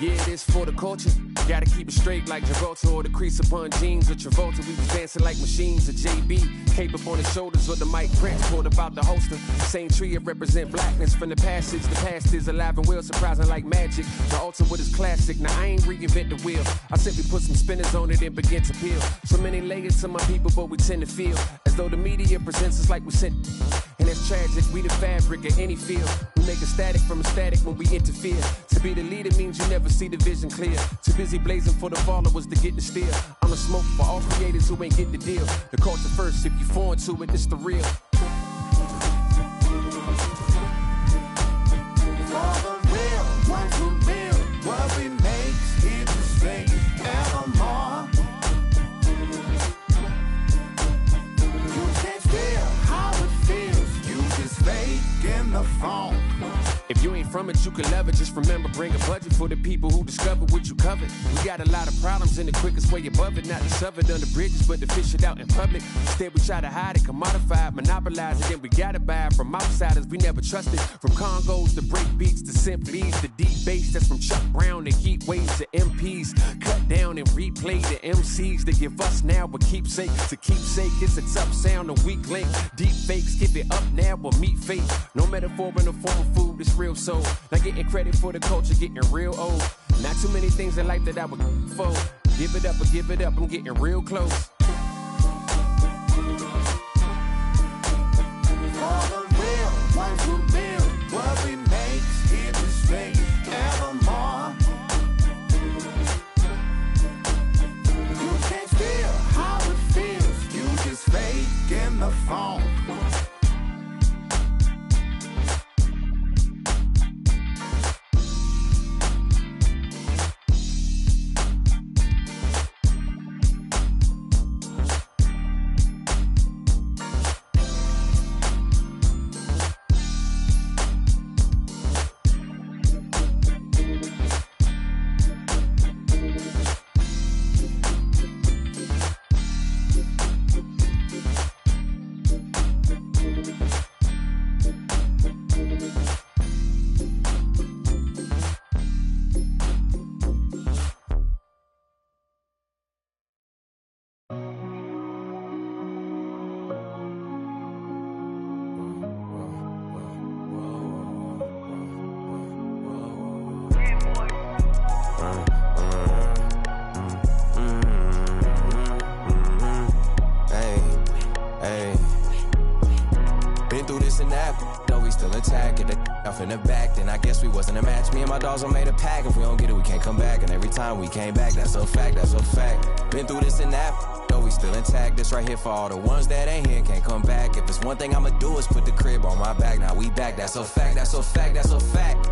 Yeah, it is for the culture. Gotta keep it straight like Gibraltar or the crease upon jeans or Travolta. We was dancing like machines or JB. Cape up on the shoulders or the mic Prince pulled about the holster. Same tree, it represent blackness from the passage. The past is alive and well, surprising like magic. The ultimate is classic. Now I ain't reinvent the wheel. I simply put some spinners on it and begin to peel. So many layers to my people, but we tend to feel as though the media presents us like we sent. And it's tragic, we the fabric of any field. We make a static from a static when we interfere. To be the leader means you never see the vision clear. Too busy blazing for the followers to get the steal. I'm the smoke for all creators who ain't get the deal. The culture first, if you foreign to it, it's the real. For the real, ones who build what we make here to stay evermore. You can't feel how it feels. You just fake in the phone. If you ain't from it, you can love it. Just remember, bring a budget for the people who discovered what you covered. We got a lot of problems, and the quickest way above it, not to shove it under bridges, but to fish it out in public. Instead, we try to hide it, commodify it, monopolize it, then we gotta buy it from outsiders we never trusted. From Congos to break beats to symphonies to deep bass, that's from Chuck Brown to heat waves to MPs. Cut down and replay the MCs that give us now a keepsake. To keepsake, it's a tough sound, a weak link. Deep fakes, give it up now or meet fate. No metaphor in the form of food, it's real soul. Not getting credit for the culture, getting real old. Not too many things in life that I would fold. Give it up or give it up, I'm getting real close. For the real, ones who build what we make here to stay evermore. You can't feel how it feels. You just fake in the phone. In the back, then I guess we wasn't a match. Me and my dogs are made a pack. If we don't get it, we can't come back. And every time we came back, that's a fact, that's a fact. Been through this and that, though we still intact. This right here for all the ones that ain't here, can't come back. If it's one thing I'ma do is put the crib on my back. Now we back, that's a fact, that's a fact, that's a fact.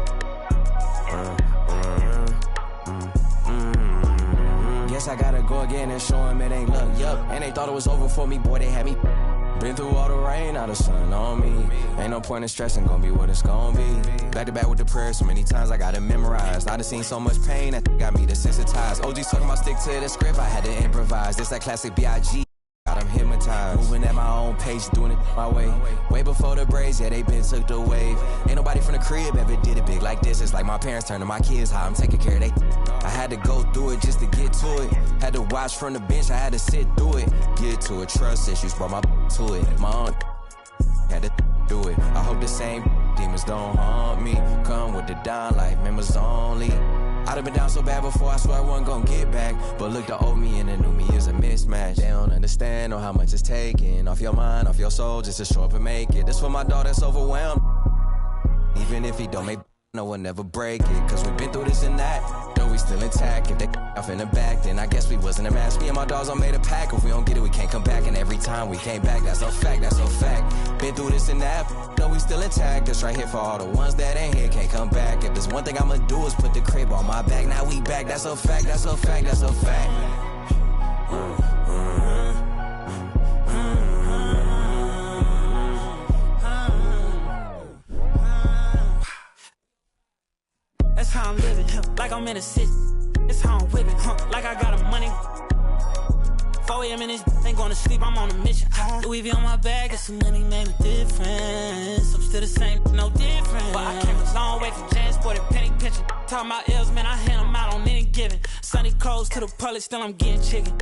Guess I gotta go again and show them it ain't luck, yup. And they thought it was over for me, boy, they had me. Been through all the rain, now the sun on me. Ain't no point in stressing, gonna be what it's gonna be. Back to back with the prayers, so many times I gotta memorize. I done seen so much pain that got me desensitized. OG's talking about stick to the script, I had to improvise. This that classic B.I.G. I'm hypnotized. Moving at my own pace, doing it my way. Way before the braids, yeah, they been took the wave. Ain't nobody from the crib ever did it big like this. It's like my parents turning my kids how I'm taking care of they. I had to go through it just to get to it. Had to watch from the bench, I had to sit through it. Get to it, trust issues, brought my to it. My aunt had to do it. I hope the same demons don't haunt me. Come with the down life, members only. I'd have been down so bad before, I swear I wasn't gonna get back. But look, the old me and the new me is a mismatch. They don't understand or how much it's taking off your mind, off your soul, just to show up and make it. This for my dog that's overwhelmed. Even if he don't make no one never break it. Cause we've been through this and that, though we still intact. If they off in the back, then I guess we wasn't a match. Me and my dogs all made a pack. If we don't get it, we can't come back. And every time we came back, that's a fact, that's a fact. Been through this and that, though we still intact. This right here for all the ones that ain't here, can't come back. If there's one thing I'ma do is put the crib on my back. Now we back, that's a fact, that's a fact, that's a fact. That's how I'm living, like I'm in a city. That's how I'm whipping, like I got a money. 4 a.m. and this ain't gonna sleep, I'm on a mission. Louis V on my bag, get some money, made me difference. I'm still the same, no different. But I came a long way from James, sported penny pitching. Talking about L's, man, I hand them out on any given. Sunny clothes to the public, still I'm getting chicken.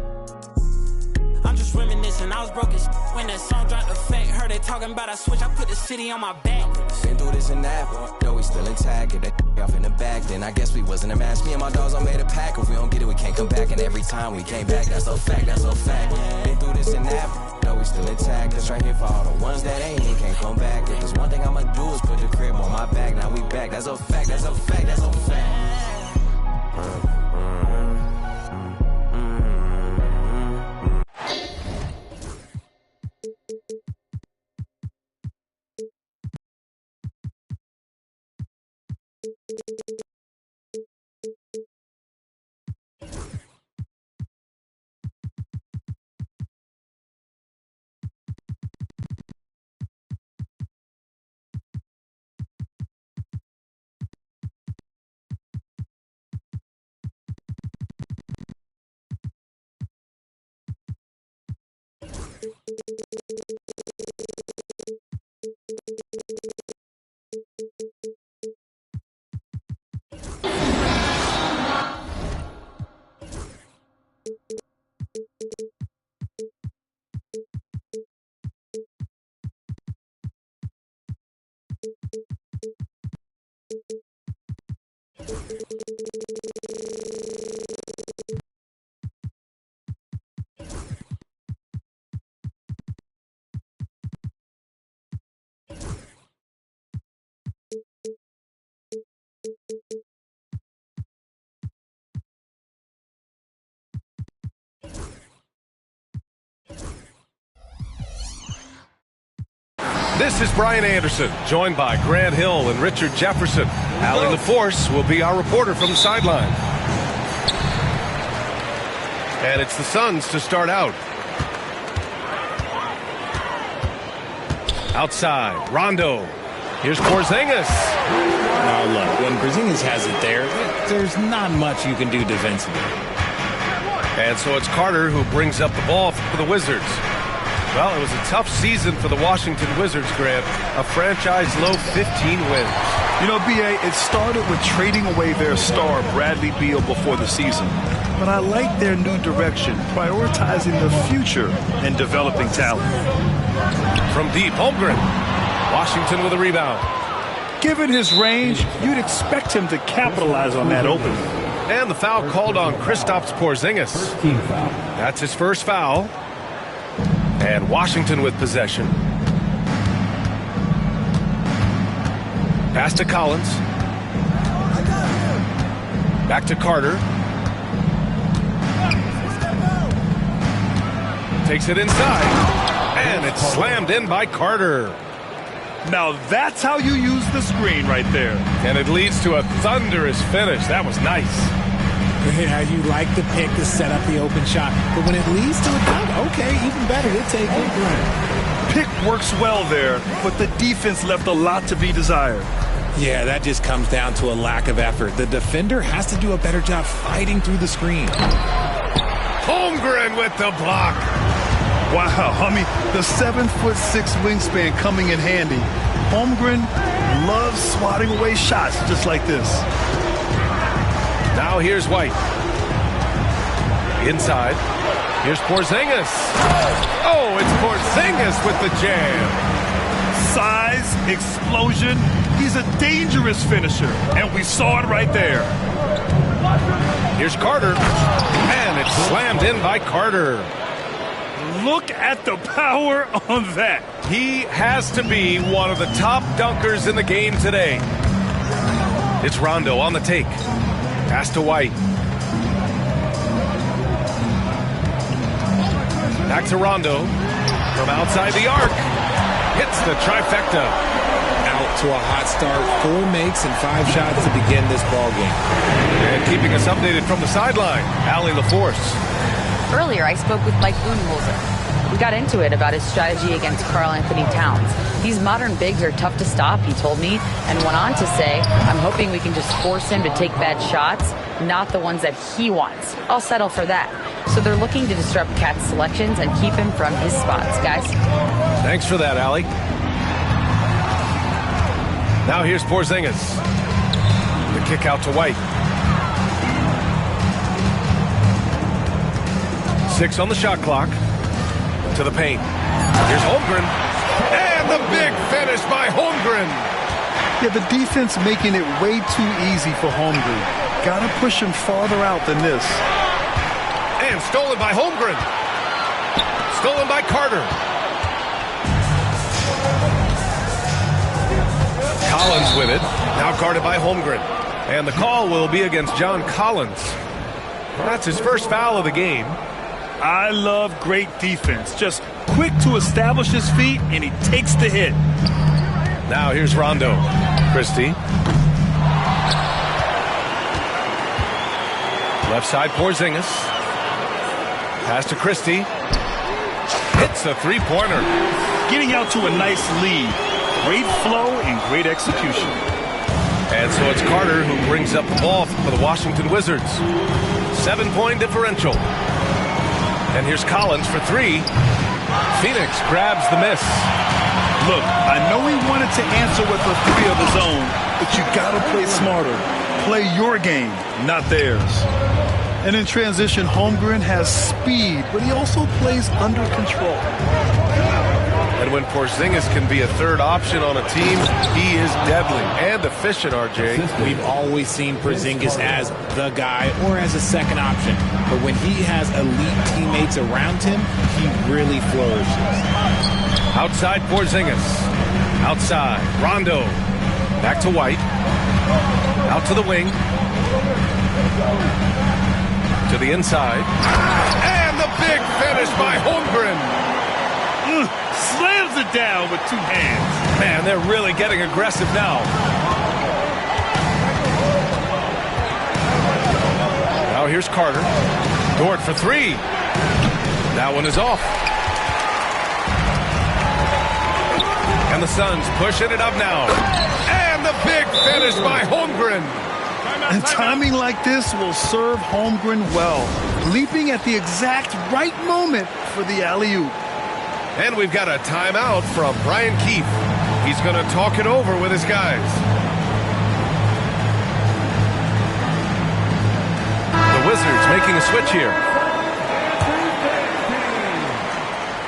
I'm just reminiscing, I was broke as when that song dropped. Effect, heard they talking about I switch, I put the city on my back. Been through this and that, though we still intact. If they off in the back, then I guess we wasn't a match. Me and my dogs all made a pack. If we don't get it, we can't come back. And every time we came back, that's a fact, that's a fact. Been through this and that, though we still intact. That's right here for all the ones that ain't can't come back. If there's one thing I'ma do is put the crib on my back. Now we back, that's a fact, that's a fact, that's a fact. This is Brian Anderson, joined by Grant Hill and Richard Jefferson. Allie LaForce will be our reporter from the sideline. And it's the Suns to start out. Outside, Rondo. Here's Porzingis. Now look, when Porzingis has it there, there's not much you can do defensively. And so it's Carter who brings up the ball for the Wizards. Well, it was a tough season for the Washington Wizards, Grant. A franchise-low 15 wins. You know, B.A., it started with trading away their star, Bradley Beal, before the season. But I like their new direction, prioritizing the future and developing talent. From deep, Holmgren. Washington with a rebound. Given his range, you'd expect him to capitalize on that opening. And the foul called on Kristaps Porzingis. That's his first foul. And Washington with possession. Pass to Collins. Back to Carter. Takes it inside. And it's slammed in by Carter. Now that's how you use the screen right there. And it leads to a thunderous finish. That was nice. Yeah, you like the pick to set up the open shot. But when it leads to a dunk, okay, even better. We'll take it. Pick works well there, but the defense left a lot to be desired. Yeah, that just comes down to a lack of effort. The defender has to do a better job fighting through the screen. Holmgren with the block. Wow, I mean, the 7'6" wingspan coming in handy. Holmgren loves swatting away shots just like this. Now here's White. Inside. Here's Porzingis. Oh, it's Porzingis with the jam. Size, explosion. He's a dangerous finisher, and we saw it right there. Here's Carter. And it's slammed in by Carter. Look at the power on that. He has to be one of the top dunkers in the game today. It's Rondo on the take. Pass to White. Back to Rondo. From outside the arc. Hits the trifecta. Out to a hot start. 4 makes and 5 shots to begin this ball game. And keeping us updated from the sideline, Allie LaForce. Earlier, I spoke with Mike Budenholzer. We got into it about his strategy against Karl Anthony Towns. These modern bigs are tough to stop, he told me, and went on to say, I'm hoping we can just force him to take bad shots, not the ones that he wants. I'll settle for that. so they're looking to disrupt Cat's selections and keep him from his spots, guys. Thanks for that, Allie. Now here's Porzingis. The kick out to White. 6 on the shot clock. To the paint. Here's Holmgren. And the big finish by Holmgren. Yeah, the defense making it way too easy for Holmgren. Got to push him farther out than this. And stolen by Holmgren. Stolen by Carter. Collins with it. Now guarded by Holmgren. And the call will be against John Collins. That's his first foul of the game. I love great defense. Just quick to establish his feet, and he takes the hit. Now here's Rondo. Christie. Left side Porzingis. Pass to Christie. Hits a three-pointer. Getting out to a nice lead. Great flow and great execution. And so it's Carter who brings up the ball for the Washington Wizards. 7-point differential. And here's Collins for 3. Phoenix grabs the miss. Look, I know he wanted to answer with a 3 of his own, but you got to play smarter. Play your game, not theirs. And in transition, Holmgren has speed, but he also plays under control. And when Porzingis can be a third option on a team, he is deadly and efficient, RJ. We've always seen Porzingis as the guy or as a second option. But when he has elite teammates around him, he really flourishes. Outside Porzingis. Outside. Rondo. Back to White. Out to the wing. To the inside. And the big finish by Holmgren. Slams it down with 2 hands. Man, they're really getting aggressive now. Now here's Carter. Dort for 3. That one is off. And the Suns pushing it up now. And the big finish by Holmgren. And timing like this will serve Holmgren well. Leaping at the exact right moment for the alley-oop. And we've got a timeout from Brian Keefe. He's going to talk it over with his guys. The Wizards making a switch here.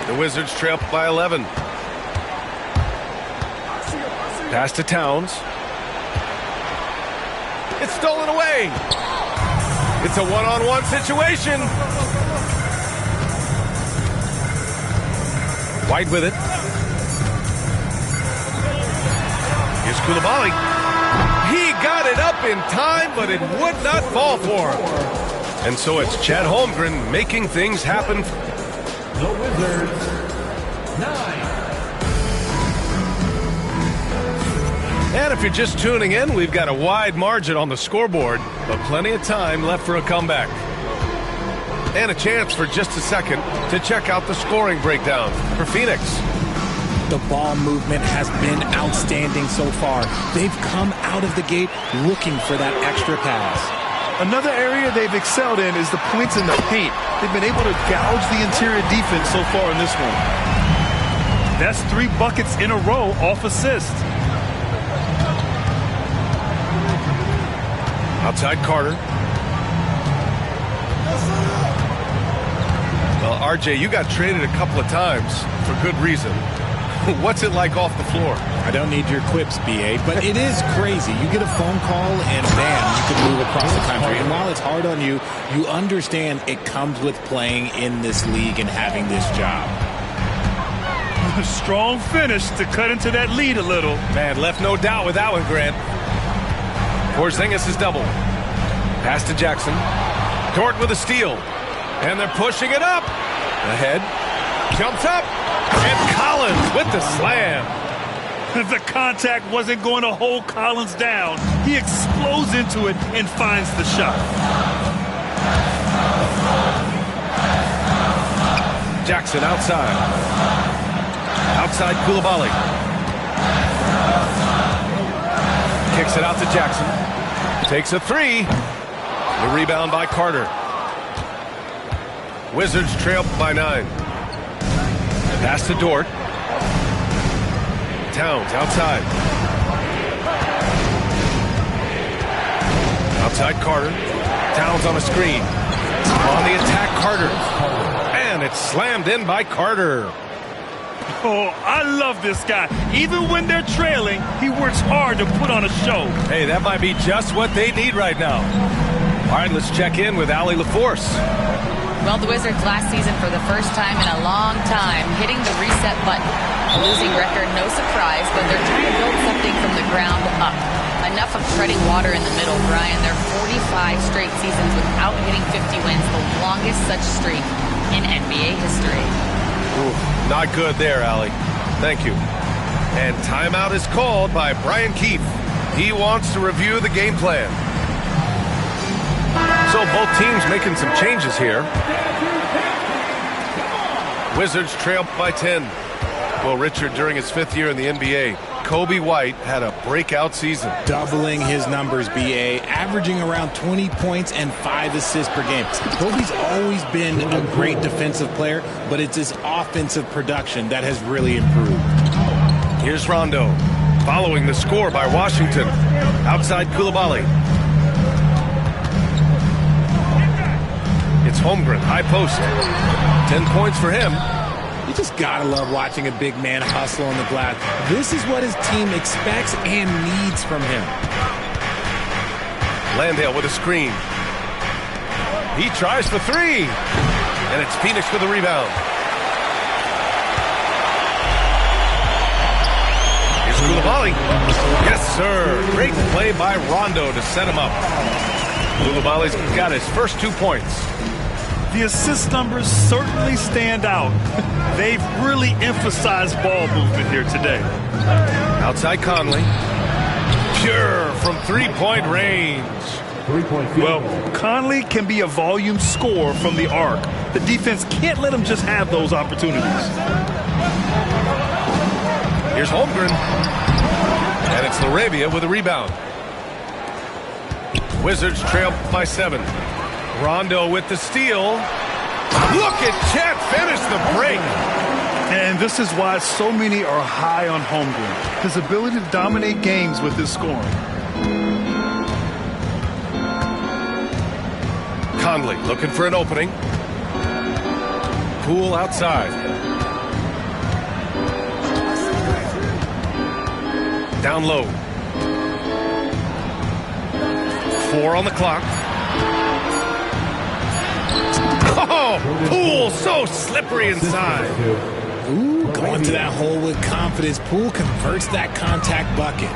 The Wizards trail by 11. Pass to Towns. It's stolen away. It's a one-on-one situation. White with it. Here's Coulibaly. He got it up in time, but it would not fall for him. And so it's Chet Holmgren making things happen. The Wizards, 9. And if you're just tuning in, we've got a wide margin on the scoreboard, but plenty of time left for a comeback. And a chance for just a second to check out the scoring breakdown for Phoenix. The ball movement has been outstanding so far. They've come out of the gate looking for that extra pass. Another area they've excelled in is the points in the paint. They've been able to gouge the interior defense so far in this one. That's 3 buckets in a row off assist. Outside Carter. Well, RJ, you got traded a couple of times for good reason. What's it like off the floor? I don't need your quips, BA, but it is crazy. You get a phone call and bam, you can move across the country. And while it's hard on you, you understand it comes with playing in this league and having this job. Strong finish to cut into that lead a little. Man, left no doubt with that one, Grant. Porzingis is double. Pass to Jackson. Dort with a steal. And they're pushing it up. Ahead. Jumps up. And Collins with the slam. The contact wasn't going to hold Collins down. He explodes into it and finds the shot. Jackson outside. Outside Coulibaly. Kicks it out to Jackson. Takes a 3. The rebound by Carter. Wizards trail by 9. Pass to Dort. Towns outside. Outside Carter. Towns on a screen. On the attack, Carter. And it's slammed in by Carter. Oh, I love this guy. Even when they're trailing, he works hard to put on a show. Hey, that might be just what they need right now. All right, let's check in with Allie LaForce. Well, the Wizards last season, for the first time in a long time, hitting the reset button. A losing record, no surprise, but they're trying to build something from the ground up. Enough of treading water in the middle, Brian. They're 45 straight seasons without hitting 50 wins, the longest such streak in NBA history. Ooh, not good there, Allie. Thank you. And timeout is called by Brian Keefe. He wants to review the game plan. So both teams making some changes here. Wizards trail by 10. Well, Richard, during his 5th year in the NBA, Kobe White had a breakout season. Doubling his numbers, B.A., averaging around 20 points and 5 assists per game. Kobe's always been a great defensive player, but it's his offensive production that has really improved. Here's Rondo, following the score by Washington. Outside Coulibaly. It's Holmgren, high post. 10 points for him. You just gotta love watching a big man hustle on the glass. This is what his team expects and needs from him. Landale with a screen. He tries for 3. And it's Phoenix with a rebound. Here's Coulibaly. Yes, sir. Great play by Rondo to set him up. Coulibaly's got his first 2 points. The assist numbers certainly stand out. They've really emphasized ball movement here today. Outside Conley. Pure from 3-point range. Well, Conley can be a volume scorer from the arc. The defense can't let him just have those opportunities. Here's Holmgren. And it's LaRavia with a rebound. Wizards trail by 7. Rondo with the steal. Look at Chet finish the break. And this is why so many are high on Holmgren. His ability to dominate games with his scoring. Conley looking for an opening. Poole outside. Down low. 4 on the clock. Oh, Poole so slippery inside. Ooh, going to that hole with confidence. Poole converts that contact bucket.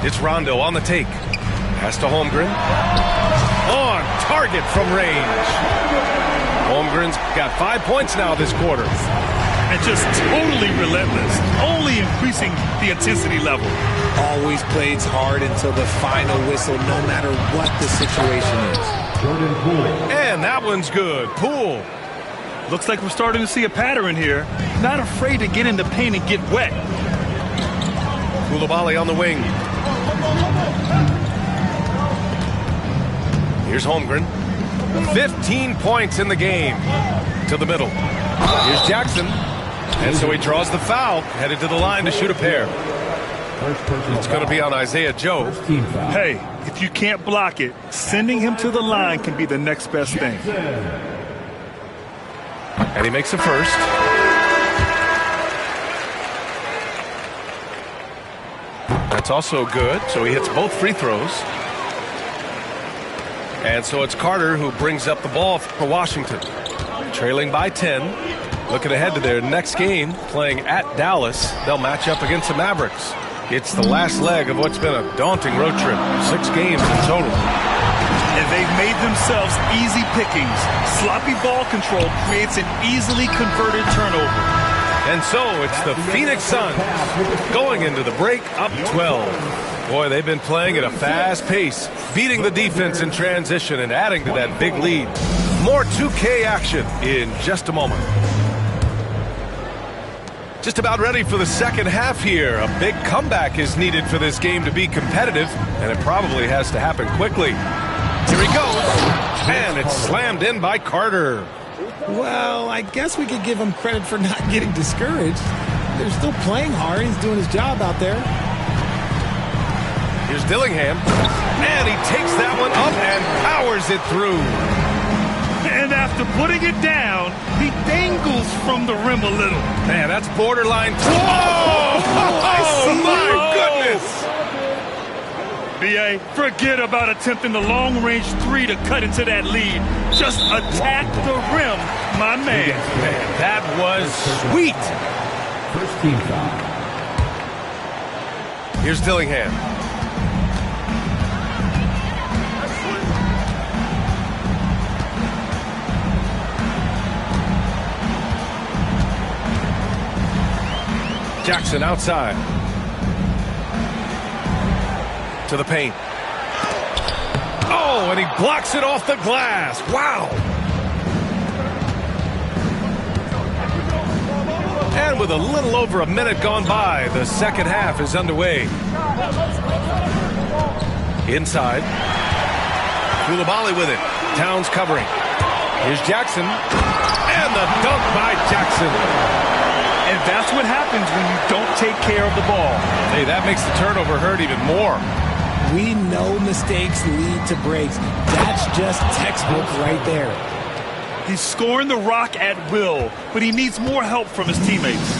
It's Rondo on the take. Pass to Holmgren. On target from range. Holmgren's got 5 points now this quarter. And just totally relentless, only increasing the intensity level. Always plays hard until the final whistle, no matter what the situation is. And that one's good. Poole. Looks like we're starting to see a pattern here. Not afraid to get in the paint and get wet. Coulibaly on the wing. Here's Holmgren. 15 points in the game. To the middle. Here's Jackson. And so he draws the foul, headed to the line to shoot a pair. It's going to be on Isaiah Joe. Hey, if you can't block it, sending him to the line can be the next best thing. And he makes a first. That's also good, so he hits both free throws. And so it's Carter who brings up the ball for Washington. Trailing by 10. Looking ahead to their next game, playing at Dallas. They'll match up against the Mavericks. It's the last leg of what's been a daunting road trip. 6 games in total. And they've made themselves easy pickings. Sloppy ball control creates an easily converted turnover. And so it's the Phoenix Suns going into the break up 12. Boy, they've been playing at a fast pace, beating the defense in transition and adding to that big lead. More 2K action in just a moment. Just about ready for the second half here. A big comeback is needed for this game to be competitive, and it probably has to happen quickly. Here he goes. And it's slammed in by Carter. Well, I guess we could give him credit for not getting discouraged. They're still playing hard. He's doing his job out there. Here's Dillingham. And he takes that one up and powers it through. And after putting it down, he dangles from the rim a little. Man, that's borderline. Whoa! Oh, my goodness! B.A., forget about attempting the long-range three to cut into that lead. Just attack the rim, my man. Man, that was sweet. First team foul. Here's Dillingham. Jackson outside. To the paint. Oh, and he blocks it off the glass. Wow. And with a little over a minute gone by, the second half is underway. Inside. Coulibaly with it. Towns covering. Here's Jackson. And the dunk by Jackson. And that's what happens when you don't take care of the ball. Hey, that makes the turnover hurt even more. We know mistakes lead to breaks. That's just textbook right there. He's scoring the rock at will, but he needs more help from his teammates.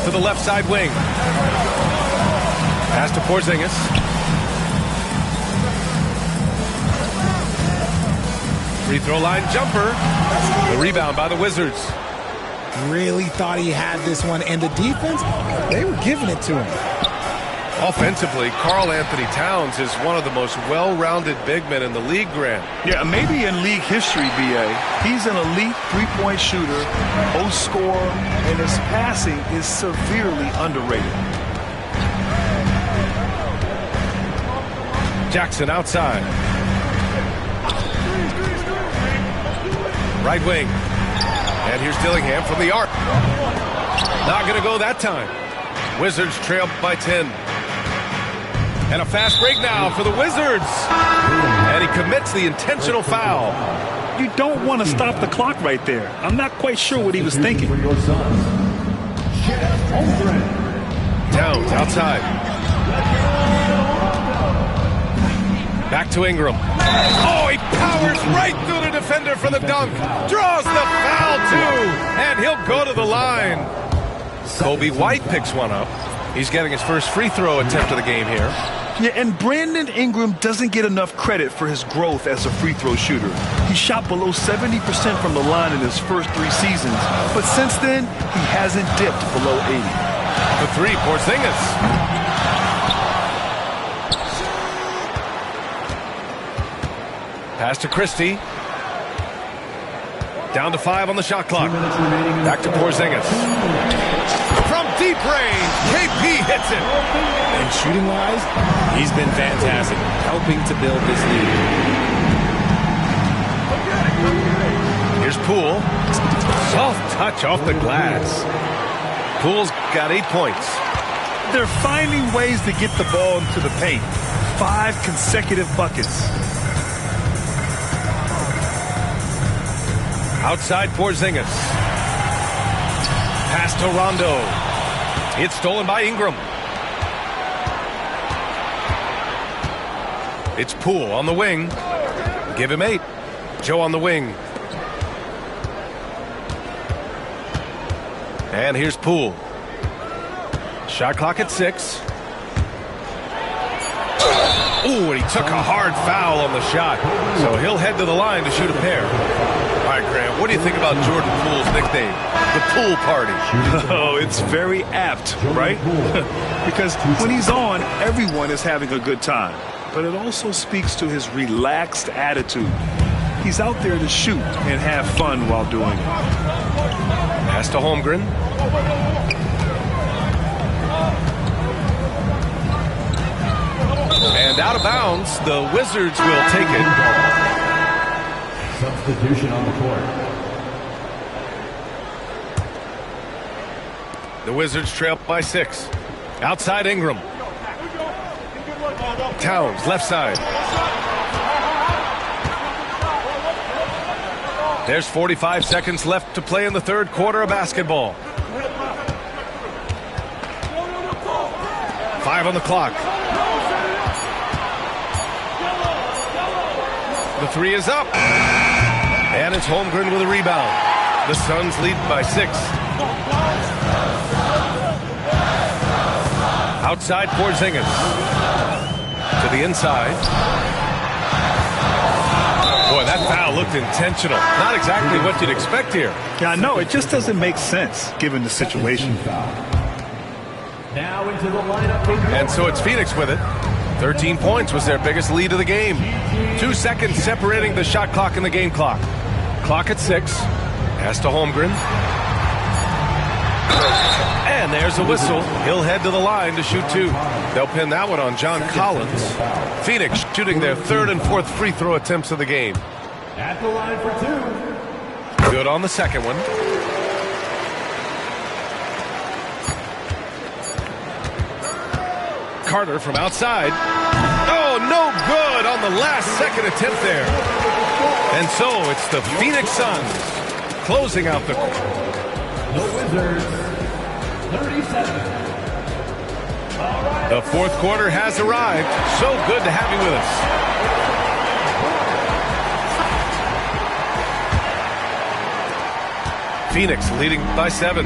To the left side wing. Pass to Porzingis. Free throw line jumper. The rebound by the Wizards. Really thought he had this one, and the defense, they were giving it to him. Offensively, Karl Anthony Towns is one of the most well-rounded big men in the league, Grant. Yeah, maybe in league history, B.A. He's an elite three-point shooter, post scorer, and his passing is severely underrated. Jackson outside. Right wing. And here's Dillingham from the arc. Not going to go that time. Wizards trail by 10. And a fast break now for the Wizards. And he commits the intentional foul. You don't want to stop the clock right there. I'm not quite sure what he was thinking. Towns outside. Back to Ingram. Oh, he powers right through the defender for the dunk. Draws the foul, too. And he'll go to the line. Kobe White picks one up. He's getting his first free throw attempt of the game here. Yeah, and Brandon Ingram doesn't get enough credit for his growth as a free throw shooter. He shot below 70% from the line in his first 3 seasons. But since then, he hasn't dipped below 80. The three, Porzingis. Pass to Christie. Down to 5 on the shot clock. Back to Porzingis. From deep range, KP hits it. And shooting-wise, he's been fantastic, helping to build this lead. Here's Poole. Soft touch off the glass. Poole's got 8 points. They're finding ways to get the ball into the paint. 5 consecutive buckets. Outside Porzingis. Pass to Rondo. It's stolen by Ingram. It's Poole on the wing. Give him 8. Joe on the wing. And here's Poole. Shot clock at 6. Ooh, and he took a hard foul on the shot. So he'll head to the line to shoot a pair. All right, Graham, what do you think about Jordan Poole's nickname, the Poole Party? Oh, it's very apt, right? Because when he's on, everyone is having a good time. But it also speaks to his relaxed attitude. He's out there to shoot and have fun while doing it. Pass to Holmgren. And out of bounds, the Wizards will take it. Substitution on the court. The Wizards trail by 6. Outside Ingram. Towns, left side. There's 45 seconds left to play in the third quarter of basketball. 5 on the clock. The three is up. And it's Holmgren with a rebound. The Suns lead by 6. Outside Porzingis. To the inside. Boy, that foul looked intentional. Not exactly what you'd expect here. Yeah, I know. It just doesn't make sense given the situation. Now into the lineup. And so it's Phoenix with it. 13 points was their biggest lead of the game. 2 seconds separating the shot clock and the game clock. Clock at 6. Pass to Holmgren. And there's a whistle. He'll head to the line to shoot 2. They'll pin that one on John Collins. Phoenix shooting their 3rd and 4th free throw attempts of the game. At the line for 2. Good on the second one. Carter from outside. Oh, no good on the last second attempt there. And so it's the Phoenix Suns closing out the The Wizards, 37. The fourth quarter has arrived. So good to have you with us. Phoenix leading by 7.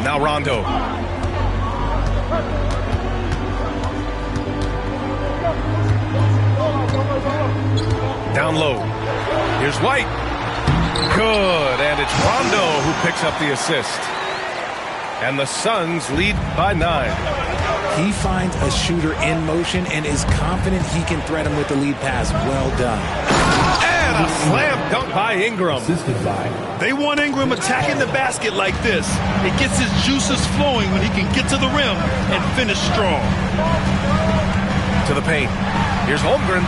Now Rondo. Down low. Here's White. Good. And it's Rondo who picks up the assist. And the Suns lead by 9. He finds a shooter in motion and is confident he can threat him with the lead pass. Well done. And a slam dunk by Ingram. They want Ingram attacking the basket like this. It gets his juices flowing when he can get to the rim and finish strong. To the paint. Here's Holmgren.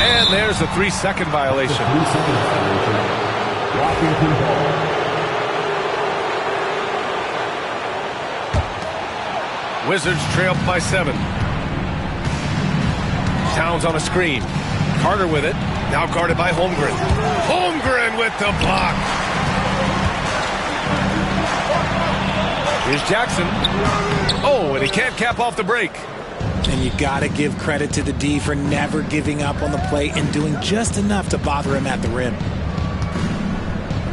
And there's a 3-second violation. Wizards trail by 7. Towns on a screen. Carter with it. Now guarded by Holmgren. Holmgren with the block. Here's Jackson. Oh, and he can't cap off the break. And you got to give credit to the D for never giving up on the play and doing just enough to bother him at the rim.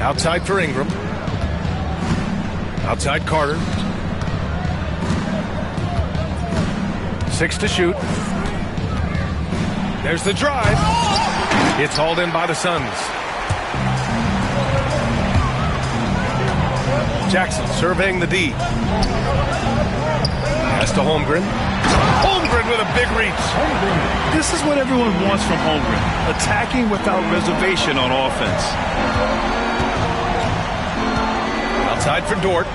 Outside for Ingram. Outside Carter. 6 to shoot. There's the drive. It's hauled in by the Suns. Jackson surveying the D. Pass to Holmgren. Holmgren with a big reach. This is what everyone wants from Holmgren. Attacking without reservation on offense. Outside for Dort.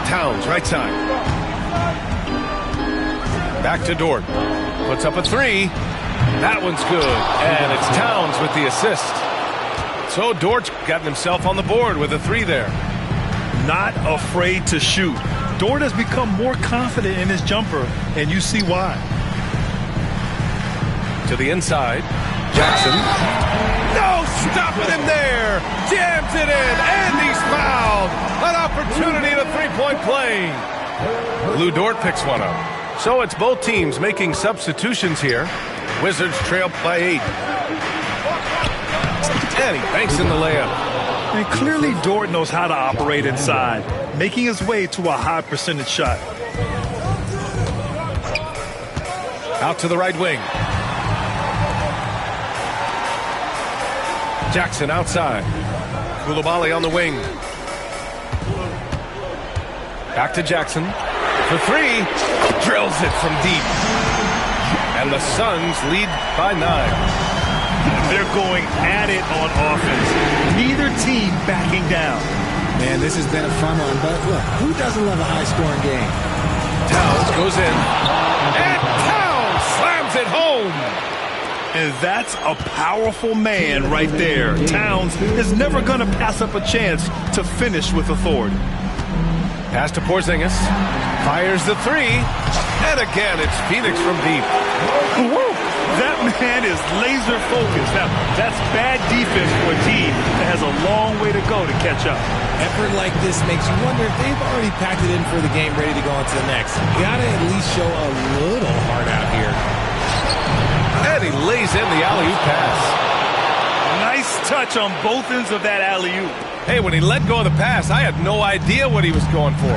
Towns, right side. Back to Dort. Puts up a 3. That one's good. And it's Towns with the assist. So Dort's gotten himself on the board with a 3 there. Not afraid to shoot. Dort has become more confident in his jumper, and you see why. To the inside. Jackson. No, stopping him there. Jams it in, and he's fouled. An opportunity to 3-point play. Lou Dort picks one up. So it's both teams making substitutions here. Wizards trail by 8. And he banks in the layup. And clearly Dort knows how to operate inside, making his way to a high percentage shot. Out to the right wing. Jackson outside. Coulibaly on the wing. Back to Jackson. For 3. Drills it from deep. And the Suns lead by 9. They're going at it on offense. Neither team backing down. Man, this has been a fun one, but look, who doesn't love a high-scoring game? Towns goes in. And Towns slams it home. And that's a powerful man right there. Towns is never going to pass up a chance to finish with authority. Pass to Porzingis. Fires the three. And again, it's Phoenix from deep. Woo! That man is laser focused. Now, that's bad defense for a team that has a long way to go to catch up. Effort like this makes you wonder if they've already packed it in for the game, ready to go on to the next. You gotta at least show a little heart out here. And he lays in the alley-oop pass. Nice touch on both ends of that alley-oop. Hey, when he let go of the pass, I had no idea what he was going for.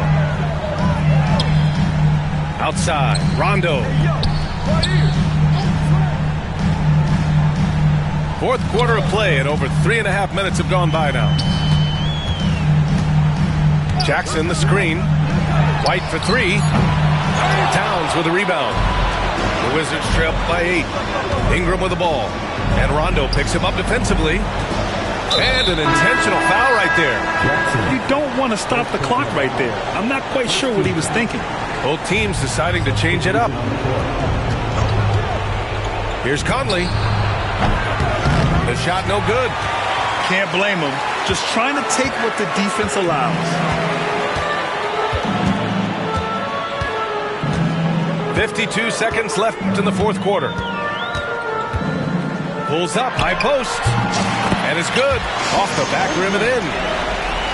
Outside, Rondo. Fourth quarter of play, and over 3.5 minutes have gone by now. Jackson, the screen. White for three. Towns with a rebound. The Wizards trail by 8. Ingram with the ball. And Rondo picks him up defensively. And an intentional foul right there. You don't want to stop the clock right there. I'm not quite sure what he was thinking. Both teams deciding to change it up. Here's Conley. The shot no good. Can't blame him. Just trying to take what the defense allows. 52 seconds left in the fourth quarter. Pulls up, high post. And it's good. Off the back rim and in.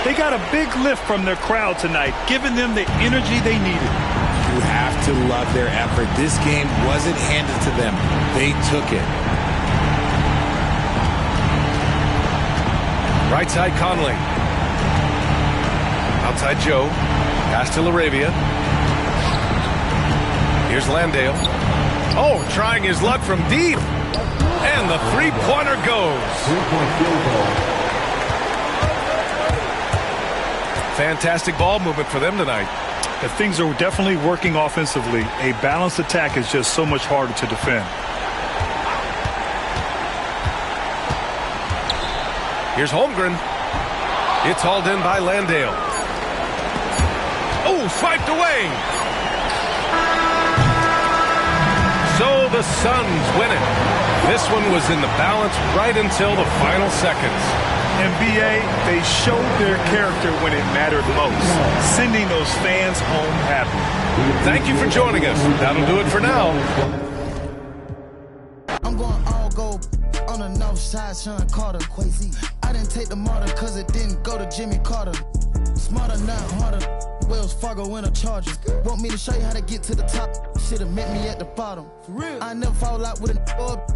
They got a big lift from their crowd tonight, giving them the energy they needed. You have to love their effort. This game wasn't handed to them. They took it. Right side, Conley. Outside, Joe. Pass to LaRavia. Here's Landale. Oh, trying his luck from deep. And the three-pointer goes. Fantastic ball movement for them tonight. If things are definitely working offensively, a balanced attack is just so much harder to defend. Here's Holmgren. It's hauled in by Landale. Oh, swiped away. So the Suns win it. This one was in the balance right until the final seconds. NBA, they showed their character when it mattered most, sending those fans home happy. Thank you for joining us. That'll do it for now. I'm going all gold on the north side, Sean Carter. I didn't take the martyr because it didn't go to Jimmy Carter. Smarter, not harder. Wells Fargo in a Charger. Want me to show you how to get to the top? Should've met me at the bottom. For real. I never fall out with a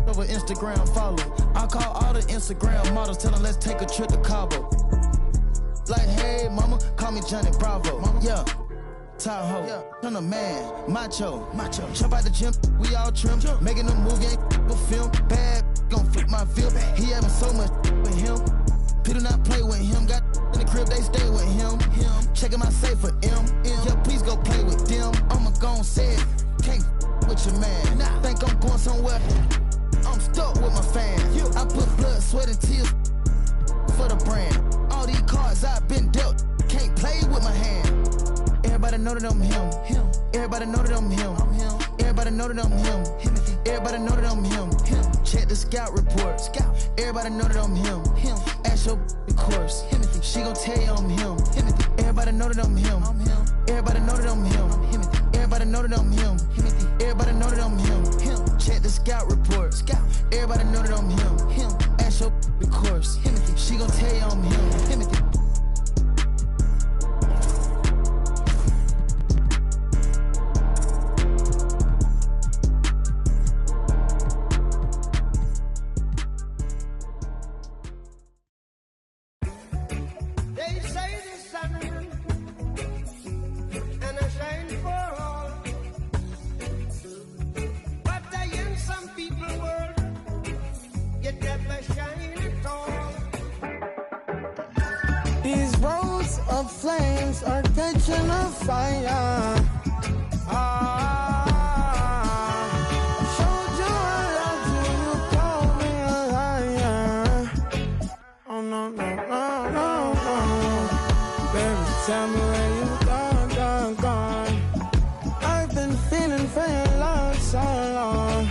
over Instagram follow. I call all the Instagram models, tell them let's take a trip to Cabo. Like, hey, mama, call me Johnny Bravo. Mama. Yeah. Tahoe, yeah. Turn a man, macho. Jump out the gym, we all trim. Making a movie, ain't a film. Bad, gon' flip my film. He having so much with him. People not play with him. Got in the crib, they stay with him. Checking my safe for M. Yeah, please go play with them. I'ma gon' say it. Can't with your man. Think I'm going somewhere. I'm stuck with my fans. I put blood, sweat, and tears for the brand. All these cards I've been dealt. Can't play with my hand. Everybody know that I'm him. Everybody know that I'm him. Everybody know that I'm him. Everybody know that I'm him. Check the scout report. Everybody know that I'm him. Ask your the course. She gon' tell you I'm him. Everybody know that I'm him. Everybody know that I'm him. Everybody know that I'm him. Everybody know that I'm him. Check the scout report. Everybody know that I'm him. Ask your the course. She gon' tell you I'm him. These roads of flames are catching a fire. Showed you I loved you, you called me a liar. Oh no, no, no, no, no. Baby, tell me where you gone. I've been feeling for your love so long.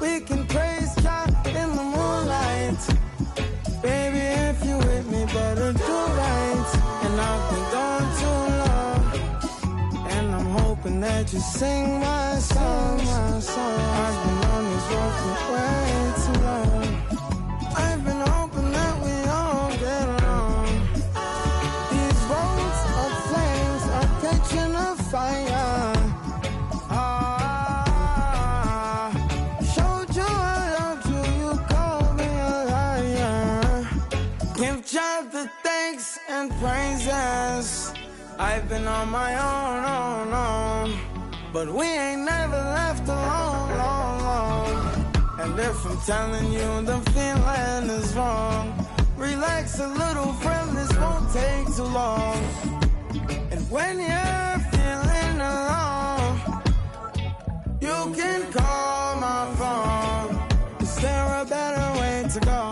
We can pray Baby, if you with me, better do right. And I've been gone too long, and I'm hoping that you sing my song. I've been on this road for way too long. I've been hoping that we all get along. These roads of flames are catching a fire. Showed you I loved you, you called me a liar. Give God the thanks and praises. I've been on my own, but we ain't never left alone, long. And if I'm telling you the feeling is wrong, relax a little, friend, this won't take too long. And when you're feeling alone, you can call my phone. Is there a better way to go?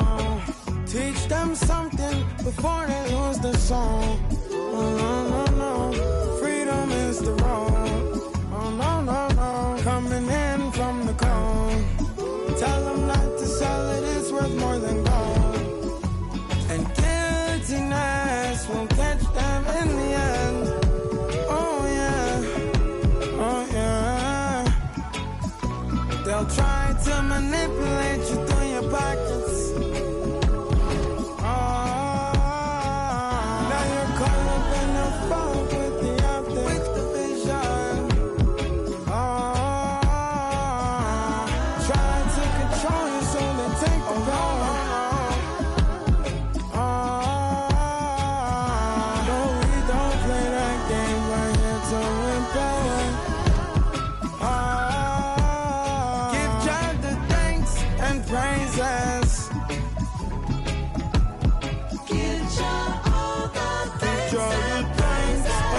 Teach them something before they lose the song. Oh, no, freedom is the road. Oh, no, coming in from the cold. Tell them not to sell it, it's worth more than gold. And guiltiness will catch them in the end. Oh yeah. They'll try to manipulate you through your pockets. Now you're caught up in the fog with the optics, with the vision. Try to control you so they take the power. No, we don't play that game right here to empower. Give God the thanks and praises. Give God all the thanks and praises.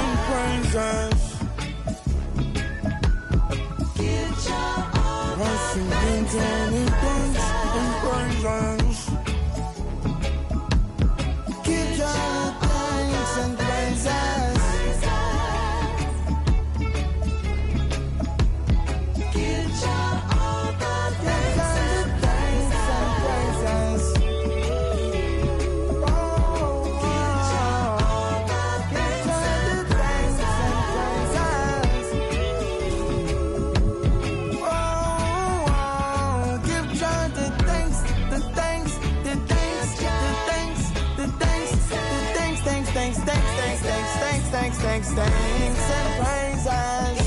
Give God all the thanks and praises. Give God thanks and praises. Give God all the thanks and praises. Thanks and praises.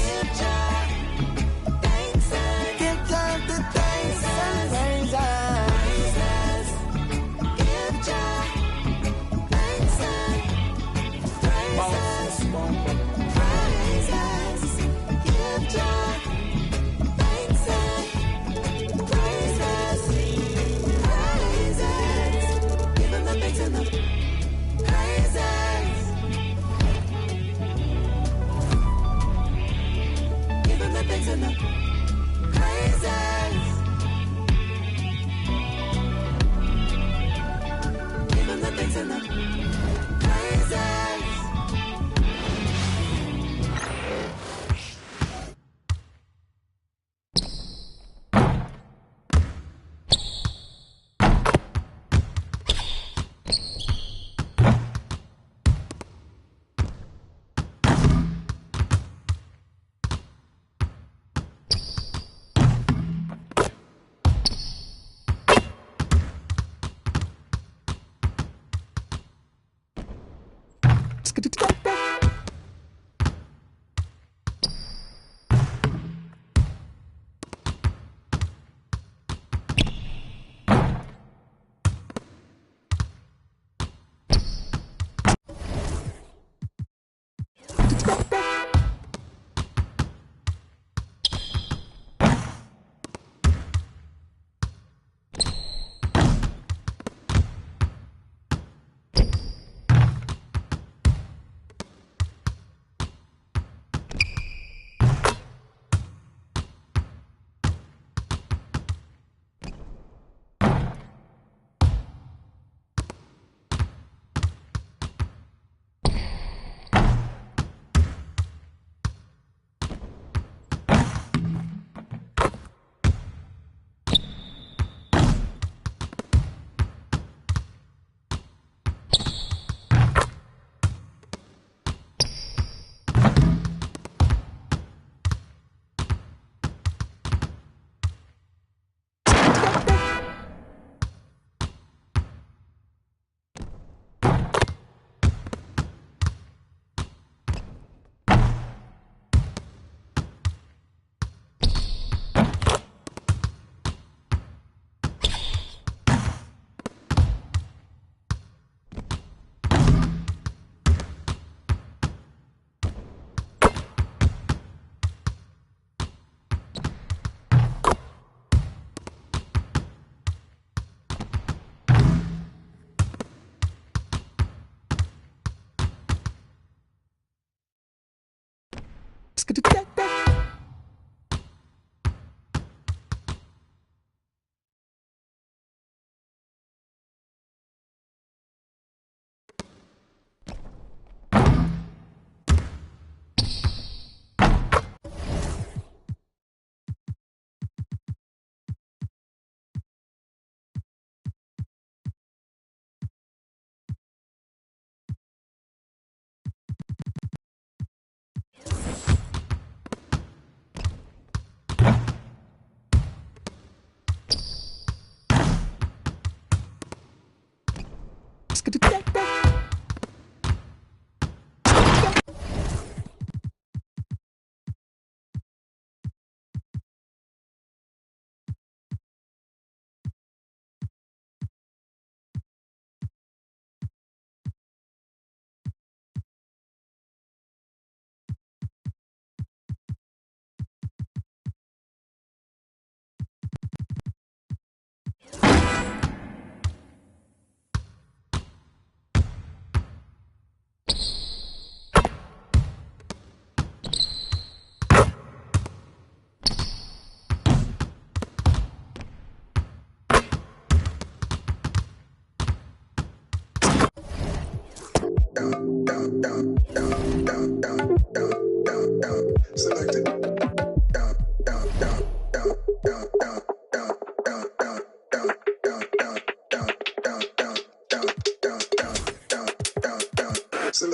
Give God the thanks and praises. Give God thanks and praises. Give God thanks and praises. Give him the thanks and the praises. Thanks and the praises. Give him the thanks and the praises.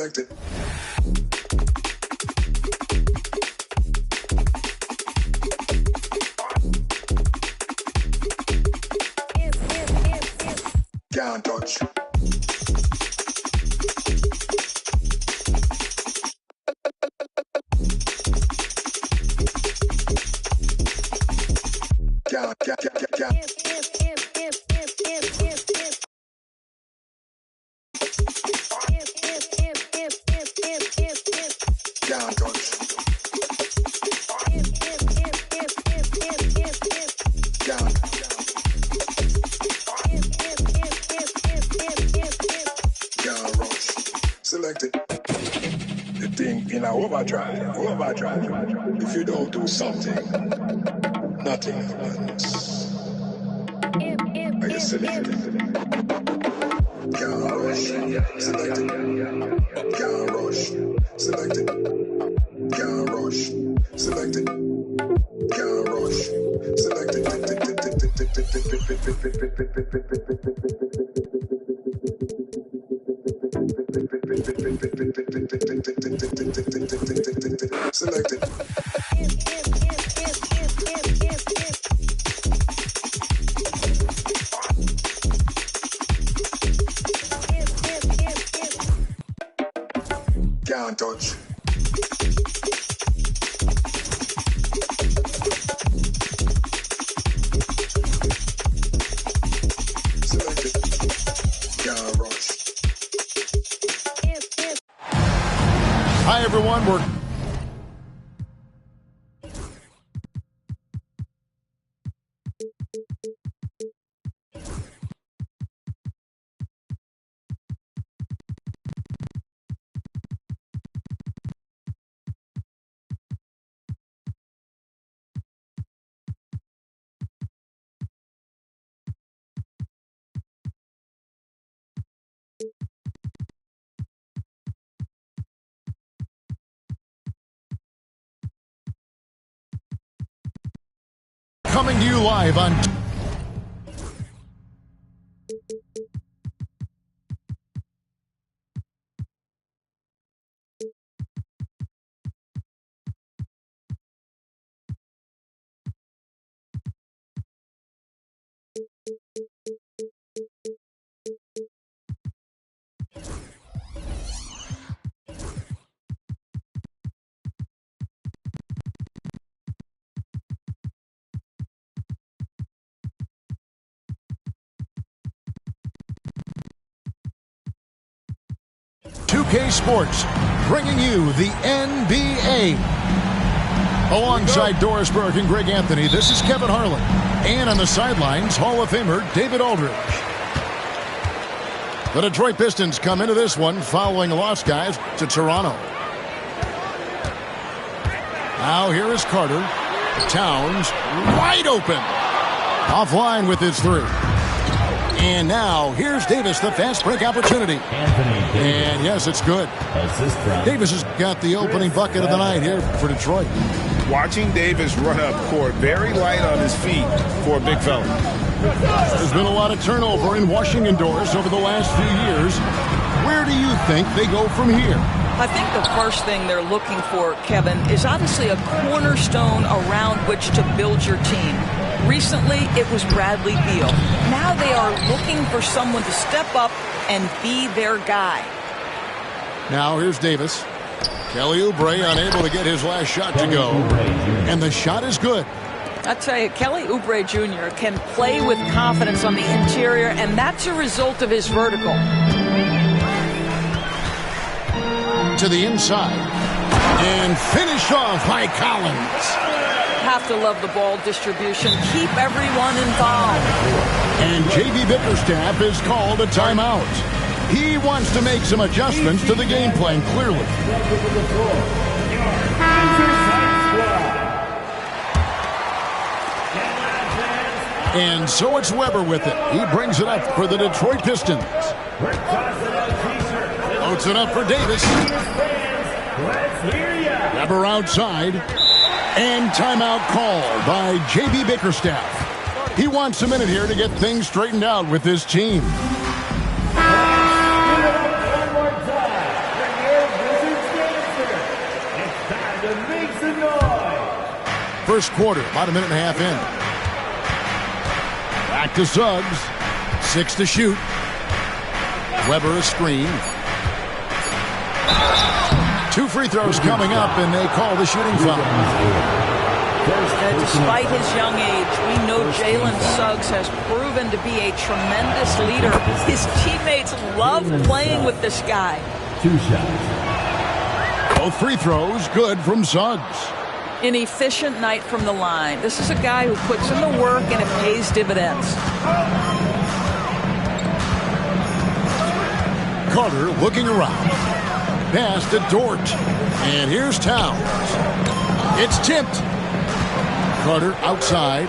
Selected. Can't touch. Selected. The thing in a overdrive. If you don't do something, nothing happens. Are you selected? Can't rush. Selected. Can't rush. Selected. Can't rush. Selected. Can't rush. Selected. Selected. Can't touch. Selected. Can't rush. Hi, everyone. We're coming to you live on K Sports, bringing you the NBA. Alongside Doris Burke and Greg Anthony, this is Kevin Harlan. And on the sidelines, Hall of Famer David Aldridge. The Detroit Pistons come into this one following a loss, guys, to Toronto. Now here is Carter. Towns wide open. Offline with his three. And now, here's Davis, the fast break opportunity. And yes, it's good. Davis has got the opening bucket of the night here for Detroit. Watching Davis run up court, very light on his feet for a big fella. There's been a lot of turnover in Washington Doors over the last few years. Where do you think they go from here? I think the first thing they're looking for, Kevin, is obviously a cornerstone around which to build your team. Recently, it was Bradley Beal. Now they are looking for someone to step up and be their guy. Now here's Davis. Kelly Oubre unable to get his last shot to go. And the shot is good. I tell you, Kelly Oubre Jr. can play with confidence on the interior, and that's a result of his vertical. To the inside. And finished off by Collins. Have to love the ball distribution. Keep everyone involved. And J.B. Bickerstaff is called a timeout. He wants to make some adjustments to the game plan, clearly. And so it's Weber with it. He brings it up for the Detroit Pistons. Loads it up for Davis. Weber outside. And timeout called by J.B. Bickerstaff. He wants a minute here to get things straightened out with his team. First quarter, about a minute and a half in. Back to Suggs. 6 to shoot. Weber a screen. 2 free throws coming up, and they call the shooting foul. Despite his young age, we know Jalen Suggs has proven to be a tremendous leader. His teammates love playing with this guy. 2 shots. Both free throws good from Suggs. An efficient night from the line. This is a guy who puts in the work and it pays dividends. Carter looking around. Pass to Dort. And here's Towns. It's tipped. Carter outside.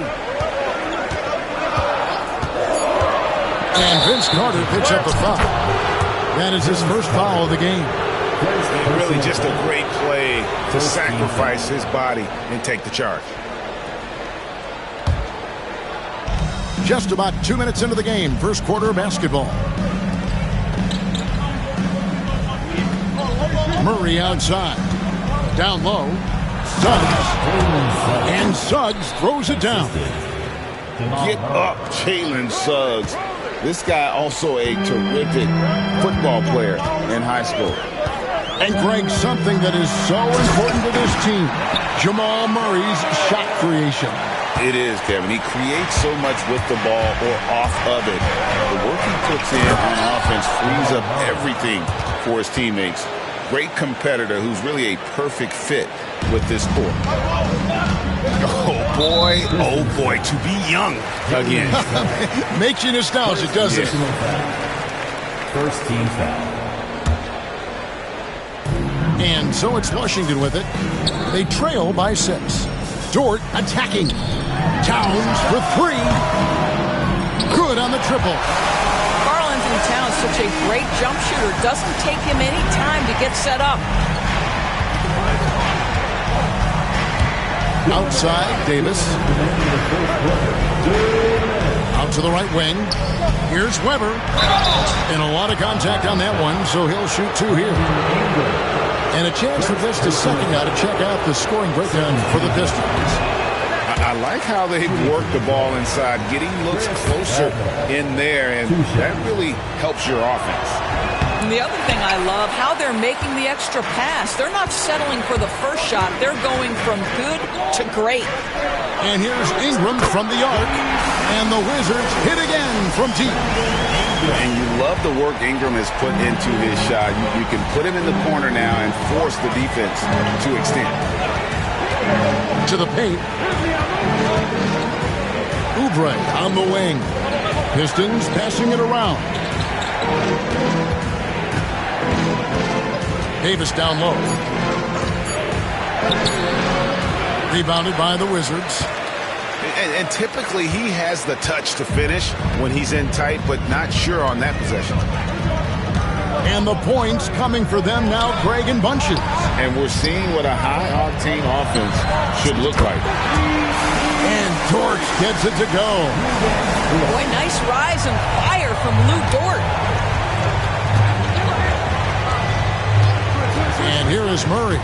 And Vince Carter picks up a foul. That is his first foul of the game. And really just a great play to sacrifice his body and take the charge. Just about 2 minutes into the game. First quarter basketball. Murray outside. Down low. Suggs. And Suggs throws it down. Get up, Jalen Suggs. This guy also a terrific football player in high school. And Greg, something that is so important to this team, Jamal Murray's shot creation. It is, Kevin. He creates so much with the ball or off of it. The work he puts in on offense frees up everything for his teammates. Great competitor who's really a perfect fit with this sport. Oh boy, to be young again. Makes you nostalgic, doesn't it? First team foul. And so it's Washington with it. They trail by 6. Dort attacking. Towns for 3. Good on the triple. Karl-Anthony Towns, such a great jump shooter. Doesn't take him any time to get set up. Outside, Davis. Out to the right wing. Here's Weber. And a lot of contact on that one, so he'll shoot 2 here. And a chance for just a second now to check out the scoring breakdown for the Pistons. I like how they've worked the ball inside, getting looks closer in there, and that really helps your offense. And the other thing I love, how they're making the extra pass. They're not settling for the first shot. They're going from good to great. And here's Ingram from the arc. And the Wizards hit again from deep. And you love the work Ingram has put into his shot. You can put him in the corner now and force the defense to extend. To the paint. Oubre on the wing. Pistons passing it around. Davis down low. Rebounded by the Wizards. And typically he has the touch to finish when he's in tight, but not sure on that possession. And the points coming for them now, Craig, in bunches. And we're seeing what a high-octane offense should look like. And Dort gets it to go. Boy, nice rise and fire from Lou Dort. And here is Murray.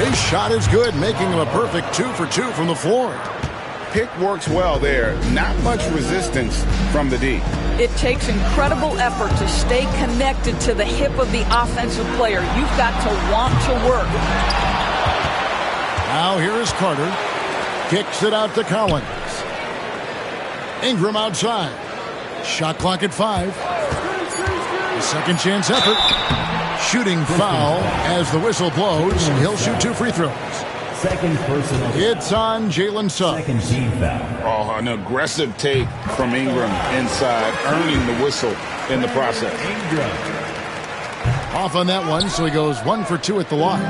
His shot is good, making him a perfect 2 for 2 from the floor. Pick works well there. Not much resistance from the D. It takes incredible effort to stay connected to the hip of the offensive player. You've got to want to work. Now here is Carter. Kicks it out to Collins. Ingram outside. Shot clock at 5. A second chance effort. Shooting foul as the whistle blows. He'll shoot 2 free throws. Second personal. It's on Jalen Suggs. Second team foul. Oh, an aggressive take from Ingram inside, earning the whistle in the process. Off on that one, so he goes 1 for 2 at the line.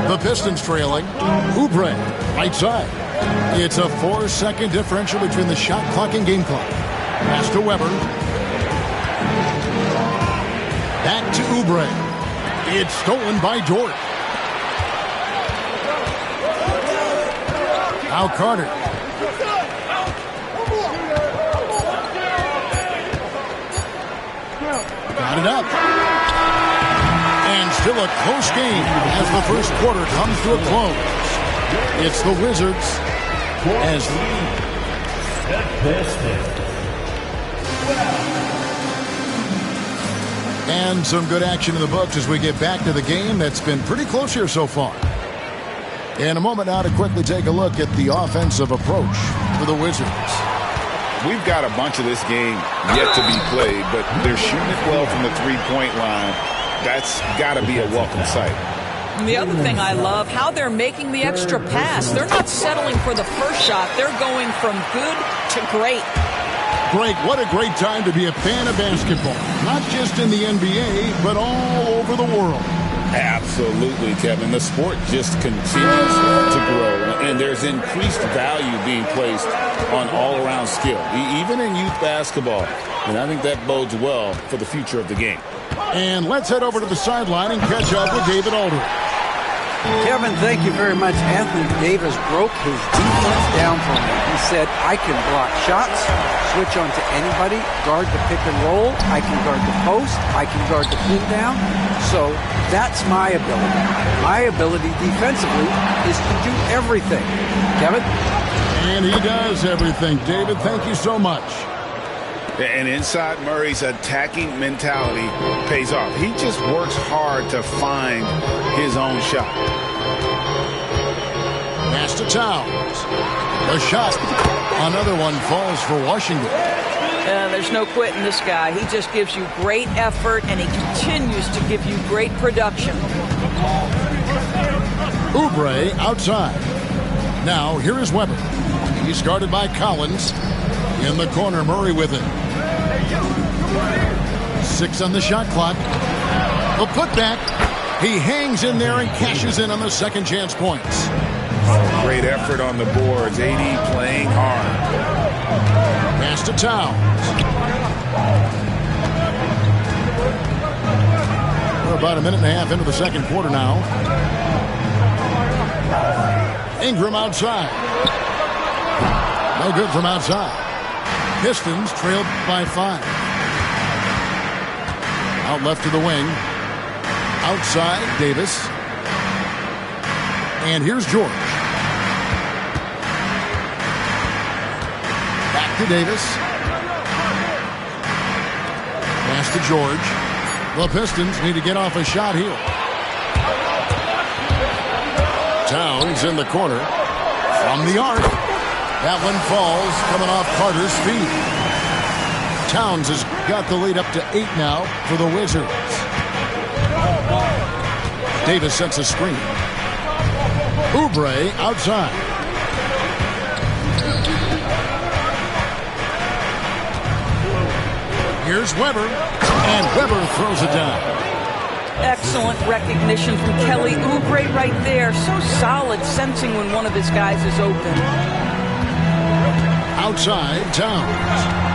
The Pistons trailing. Oubre, right side. It's a 4-second differential between the shot clock and game clock. Pass to Weber. Back to Oubre. It's stolen by Dort. Now Carter. Got it up. And still a close game as the first quarter comes to a close. It's the Wizards as and some good action in the books as we get back to the game that's been pretty close here so far. In a moment now to quickly take a look at the offensive approach for the Wizards. We've got a bunch of this game yet to be played, but they're shooting it well from the three-point line. That's got to be a welcome sight. And the other thing I love, how they're making the extra pass. They're not settling for the first shot. They're going from good to great. Greg, what a great time to be a fan of basketball. Not just in the NBA, but all over the world. Absolutely, Kevin. The sport just continues to grow, and there's increased value being placed on all-around skill, even in youth basketball. And I think that bodes well for the future of the game. And let's head over to the sideline and catch up with David Aldridge. Kevin, thank you very much. Anthony Davis broke his defense down for me. He said, I can block shots, switch on to anybody, guard the pick and roll, I can guard the post, I can guard the pin down. So that's my ability. My ability defensively is to do everything. Kevin? And he does everything. David, thank you so much. And inside Murray's attacking mentality pays off. He just works hard to find his own shot. Pass to Towns. The shot. Another one falls for Washington. There's no quitting this guy. He just gives you great effort, and he continues to give you great production. Oubre outside. Now, here is Weber. He's guarded by Collins. In the corner, Murray with it. 6 on the shot clock. The putback. He hangs in there and cashes in on the second chance points. Great effort on the boards. AD playing hard. Pass to Towns. We're about a minute and a half into the second quarter now. Ingram outside. No good from outside. Pistons trailed by 5. Out left to the wing. Outside, Davis. And here's George. Back to Davis. Pass to George. The Pistons need to get off a shot here. Towns in the corner. From the arc. That one falls, coming off Carter's feet. Towns has got the lead up to 8 now for the Wizards. Davis sets a screen. Oubre outside. Here's Weber, and Weber throws it down. Excellent recognition from Kelly Oubre right there. So solid, sensing when one of his guys is open. Outside, Towns.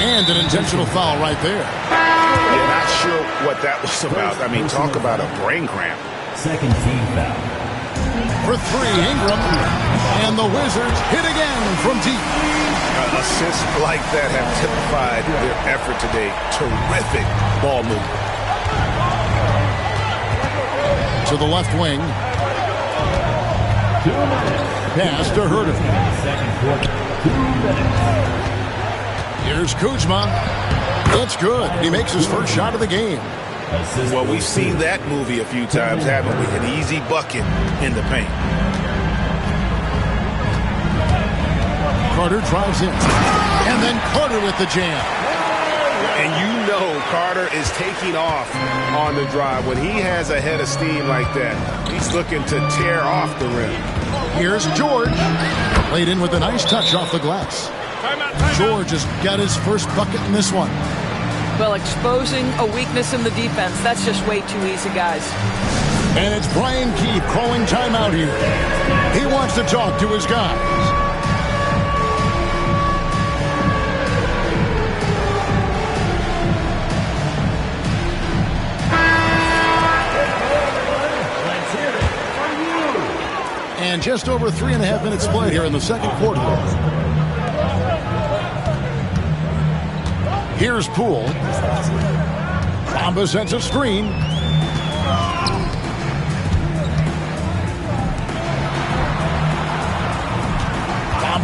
And an intentional foul right there. Yeah, not sure what that was about. I mean, talk about a brain cramp. Second team foul. For 3, Ingram. And the Wizards hit again from deep. Assists like that have typified their effort today. Terrific ball movement. To the left wing. Pass to Herter. Here's Kuzma. It's good. He makes his first shot of the game. Well, we've seen that movie a few times, haven't we? An easy bucket in the paint. Carter drives in. And then Carter with the jam. And you know Carter is taking off on the drive. When he has a head of steam like that, he's looking to tear off the rim. Here's George. Laid in with a nice touch off the glass. George has got his first bucket in this one. Well, exposing a weakness in the defense, that's just way too easy, guys. And it's Brian Keefe calling timeout here. He wants to talk to his guys. And just over 3.5 minutes played here in the second quarter. Here's Poole. Bamba sends a screen.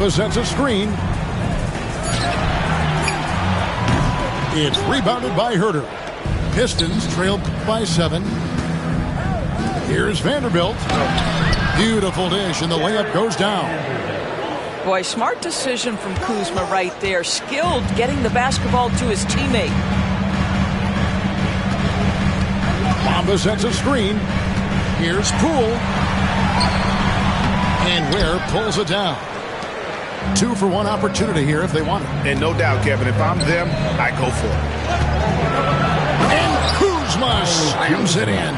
Bamba sets a screen. It's rebounded by Herter. Pistons trail by 7. Here's Vanderbilt. Beautiful dish, and the layup goes down. Boy, smart decision from Kuzma right there. Skilled getting the basketball to his teammate. Bamba sets a screen. Here's Poole. And Ware pulls it down. 2-for-1 opportunity here if they want it. And no doubt, Kevin, if I'm them, I go for it. And Kuzma slams it in.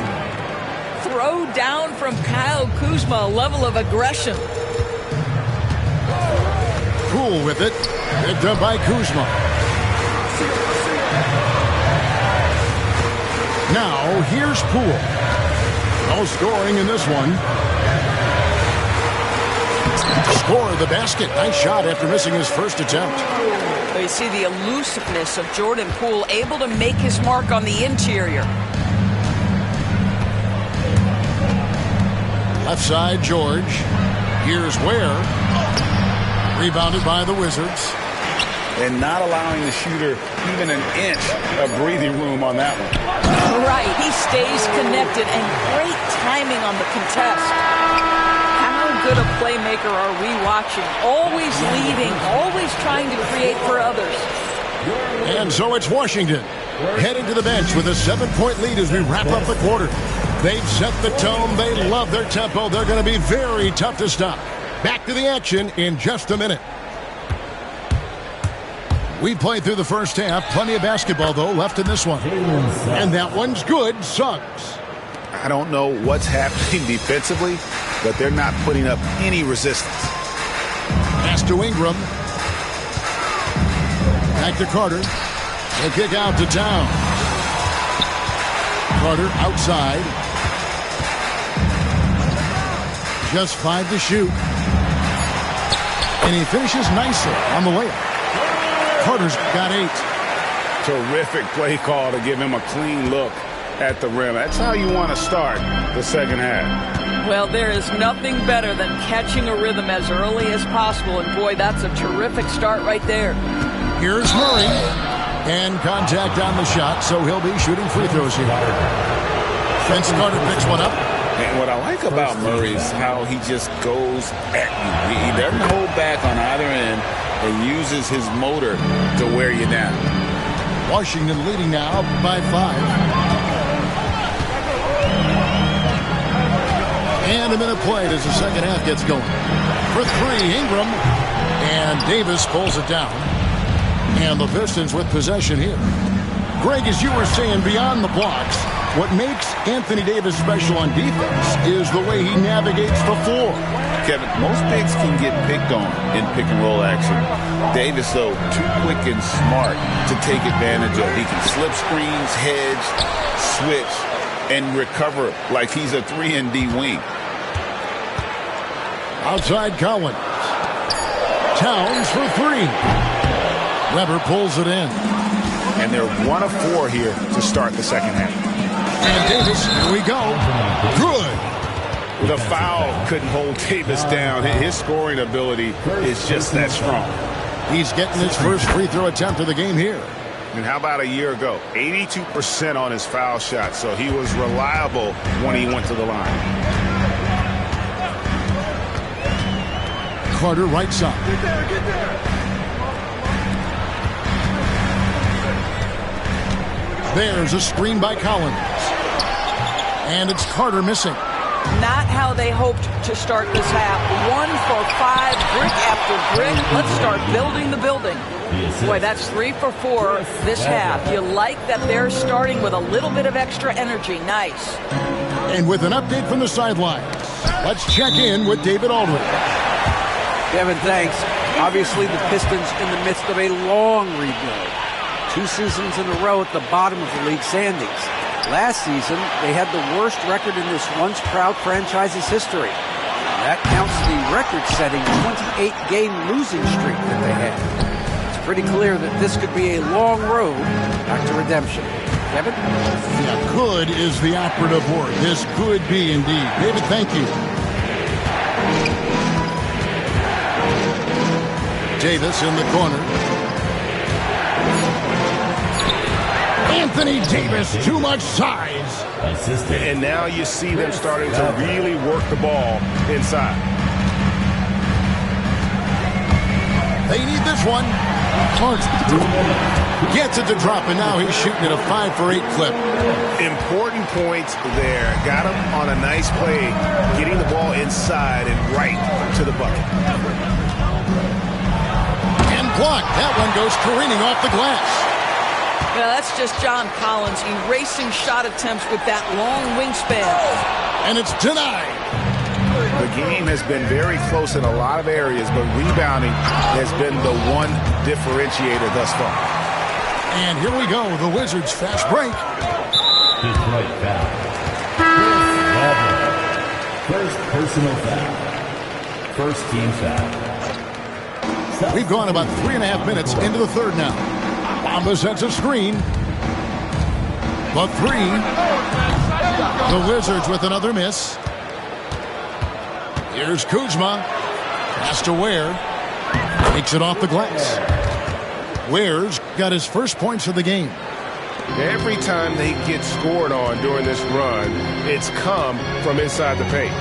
Throw down from Kyle Kuzma, a level of aggression. Poole with it. Picked up by Kuzma. Now, here's Poole. No scoring in this one. Score the basket. Nice shot after missing his first attempt. You see the elusiveness of Jordan Poole, able to make his mark on the interior. Left side, George. Here's Ware. Rebounded by the Wizards. And not allowing the shooter even an inch of breathing room on that one. Right, he stays connected, and great timing on the contest. How good a playmaker are we watching? Always leading, always trying to create for others. And so it's Washington heading to the bench with a 7-point lead as we wrap up the quarter. They've set the tone. They love their tempo. They're going to be very tough to stop. Back to the action in just a minute. We played through the first half. Plenty of basketball, though, left in this one. And that one's good. Suggs. I don't know what's happening defensively, but they're not putting up any resistance. Pass to Ingram. Back to Carter. They kick out to Towns. Carter outside. Just 5 to shoot. And he finishes nicely on the layup. Carter's got 8. Terrific play call to give him a clean look at the rim. That's how you want to start the second half. Well, there is nothing better than catching a rhythm as early as possible. And, boy, that's a terrific start right there. Here's Murray. And contact on the shot, so he'll be shooting free throws here. Vince Carter picks one up. And what I like about Murray is how he just goes at you. He doesn't hold back on either end and uses his motor to wear you down. Washington leading now by 5. And a minute played as the second half gets going. For 3, Ingram. And Davis pulls it down. And the Pistons with possession here. Greg, as you were saying, beyond the blocks, what makes Anthony Davis special on defense is the way he navigates the floor. Kevin, most bigs can get picked on in pick-and-roll action. Davis, though, too quick and smart to take advantage of. He can slip screens, hedge, switch, and recover like he's a 3-and-D wing. Outside Collins. Towns for 3. Weber pulls it in. And they're 1 of 4 here to start the second half. And Davis, here we go. Good. The foul couldn't hold Davis down. His scoring ability is just that strong. He's getting his first free throw attempt of the game here. And how about a year ago? 82% on his foul shot, so he was reliable when he went to the line. Carter right side. Get there. There's a screen by Collins. And it's Carter missing. Not how they hoped to start this half. 1 for 5, brick after brick. Let's start building the building. Boy, that's 3 for 4 this half. You like that they're starting with a little bit of extra energy. Nice. And with an update from the sidelines, let's check in with David Aldridge. Kevin, thanks. Obviously, the Pistons in the midst of a long rebuild. 2 seasons in a row at the bottom of the league standings. Last season, they had the worst record in this once-proud franchise's history. That counts the record-setting 28-game losing streak that they had. It's pretty clear that this could be a long road back to redemption. Kevin? Yeah, could is the operative word. This could be indeed. David, thank you. Davis in the corner. Anthony Davis, too much size. And now you see them starting to really work the ball inside. They need this one. Clark gets it to drop, and now he's shooting at a 5-for-8 clip. Important points there. Got him on a nice play, getting the ball inside and right to the bucket. And blocked. That one goes careening off the glass. Yeah, that's just John Collins erasing shot attempts with that long wingspan. And it's denied. The game has been very close in a lot of areas, but rebounding has been the one differentiator thus far. And here we go, the Wizards fast break. Detroit foul. First personal foul. First team foul. We've gone about 3.5 minutes into the third now. Bamba sets a screen. The three. The Wizards with another miss. Here's Kuzma. Pass to Ware. Takes it off the glass. Ware's got his first points of the game. Every time they get scored on during this run, it's come from inside the paint.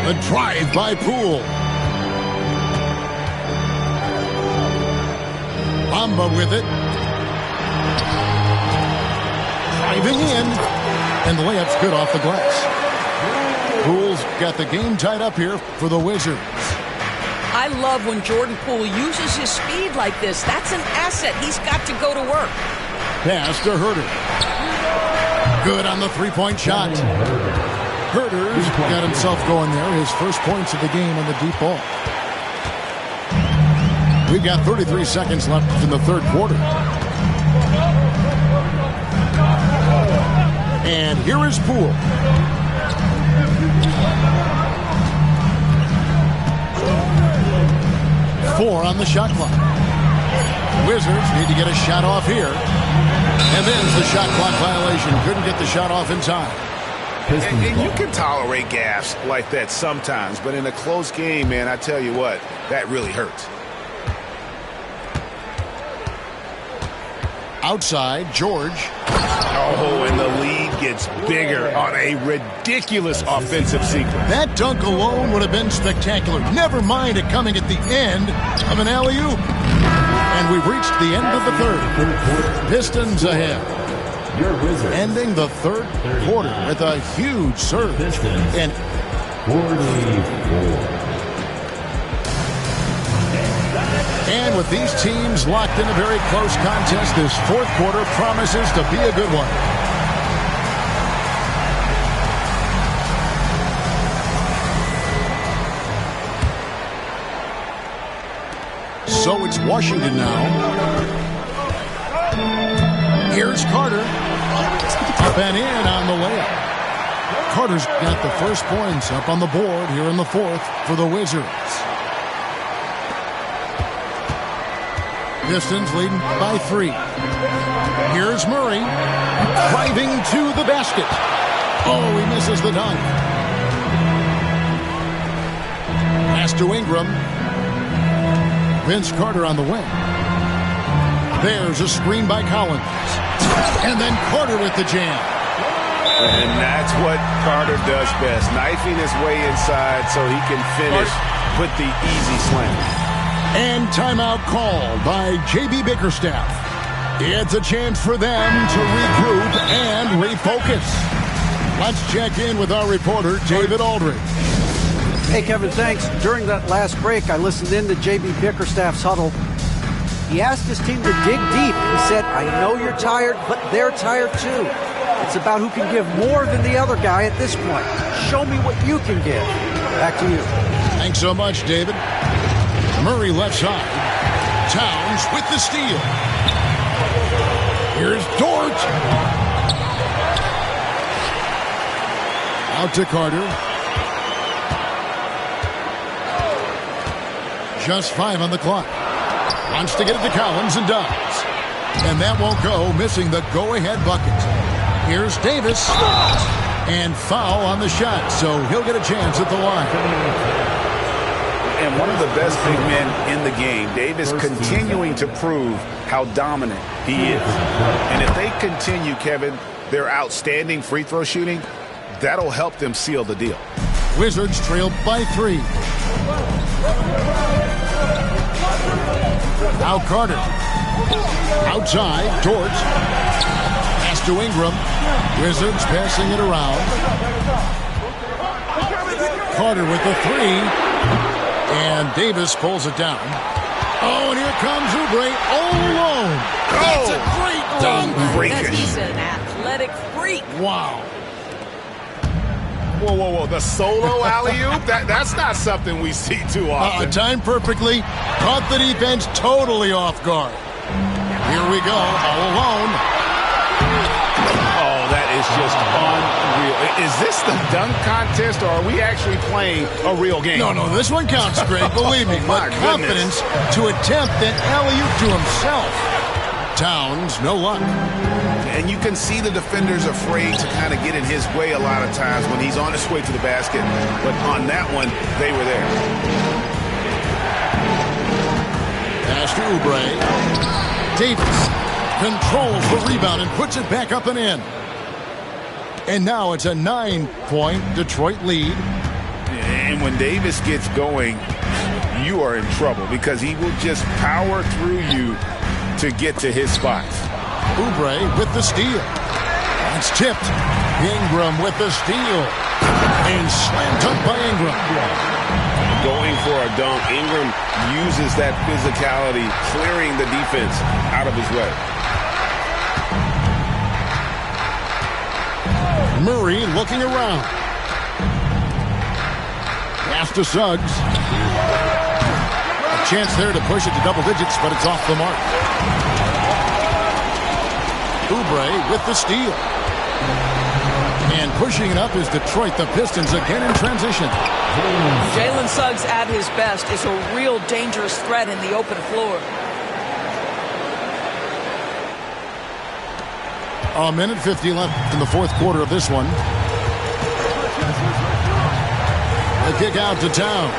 The drive by Poole. Bamba with it. Driving in. And the layup's good off the glass. Poole's got the game tied up here for the Wizards. I love when Jordan Poole uses his speed like this. That's an asset. He's got to go to work. Pass to Herter. Good on the three-point shot. Herter's got himself going there. His first points of the game on the deep ball. We've got 33 seconds left in the third quarter. And here is Poole. Four on the shot clock. Wizards need to get a shot off here. And there's the shot clock violation. Couldn't get the shot off in time. And you can tolerate gaffes like that sometimes, but in a close game, man, I tell you what, that really hurts. Outside, George. Oh, and the lead gets bigger on a ridiculous offensive sequence. That dunk alone would have been spectacular. Never mind it coming at the end of an alley-oop. And we've reached the end of the third. Pistons ahead. Ending the third quarter with a huge surge. And 44. And with these teams locked in a very close contest, this fourth quarter promises to be a good one. So it's Washington now. Here's Carter. Up and in on the layup. Carter's got the first points up on the board here in the fourth for the Wizards. Pistons leading by 3. Here's Murray. Driving to the basket. Oh, he misses the dunk. Pass to Ingram. Vince Carter on the wing. There's a screen by Collins. And then Carter with the jam. And that's what Carter does best. Knifing his way inside so he can finish, put the easy slam. And timeout called by J.B. Bickerstaff. It's a chance for them to regroup and refocus. Let's check in with our reporter, David Aldridge. Hey, Kevin, thanks. During that last break, I listened in to J.B. Bickerstaff's huddle. He asked his team to dig deep. He said, I know you're tired, but they're tired too. It's about who can give more than the other guy at this point. Show me what you can give. Back to you. Thanks so much, David. Murray left side. Towns with the steal. Here's Dort. Out to Carter. Just 5 on the clock. Wants to get it to Collins and does. And that won't go, missing the go-ahead bucket. Here's Davis. And foul on the shot, so he'll get a chance at the line. And one of the best big men in the game, Davis, continuing to prove how dominant he is. And if they continue, Kevin, their outstanding free throw shooting, that'll help them seal the deal. Wizards trail by 3. Now Carter. Outside, Torch. Pass to Ingram. Wizards passing it around. Carter with the 3. And Davis pulls it down. Oh, and here comes Oubre all alone. That's a great dunk. He's an athletic freak. Wow. Whoa, whoa, whoa. The solo alley-oop? That's not something we see too often. Timed perfectly. Caught the defense totally off guard. Here we go. All alone. Oh, that is just unreal. Is this the dunk contest, or are we actually playing a real game? No, this one counts, Greg. Believe me. My But confidence to attempt an alley-oop to himself. Towns, no luck. And you can see the defenders afraid to kind of get in his way a lot of times when he's on his way to the basket. But on that one, they were there. Pass to Oubre. Davis controls the rebound and puts it back up and in. And now it's a 9-point Detroit lead. And when Davis gets going, you are in trouble because he will just power through you to get to his spots. Oubre with the steal. It's tipped. Ingram with the steal. And slam dunk by Ingram. Going for a dunk. Ingram uses that physicality, clearing the defense out of his way. Murray looking around. Pass to Suggs. A chance there to push it to double digits, but it's off the mark. Oubre with the steal. And pushing it up is Detroit, the Pistons again in transition. Jalen Suggs at his best is a real dangerous threat in the open floor. A minute 50 left in the fourth quarter of this one. The kick out to Towns.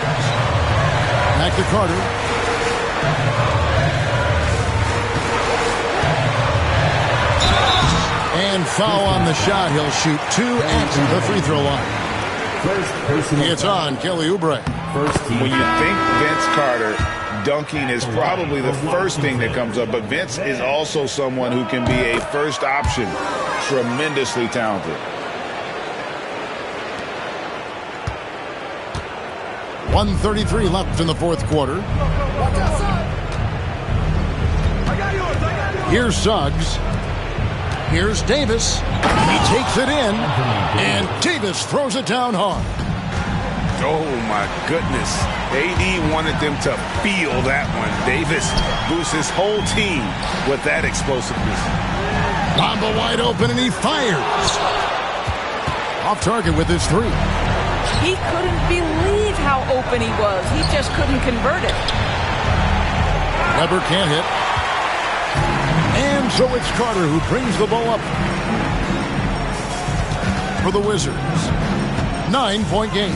Back to Carter. And foul on the shot. He'll shoot 2 at the free throw line. It's on Kelly Oubre. When you think Vince Carter, dunking is probably the first thing that comes up, but Vince is also someone who can be a first option. Tremendously talented. 1:33 left in the fourth quarter. Here's Suggs. Here's Davis. He takes it in, and Davis throws it down hard. Oh, my goodness. AD wanted them to feel that one. Davis boosts his whole team with that explosiveness. Bamba wide open, and he fires. Off target with his 3. He couldn't believe how open he was. He just couldn't convert it. Weber can't hit. And so it's Carter who brings the ball up for the Wizards. 9-point game.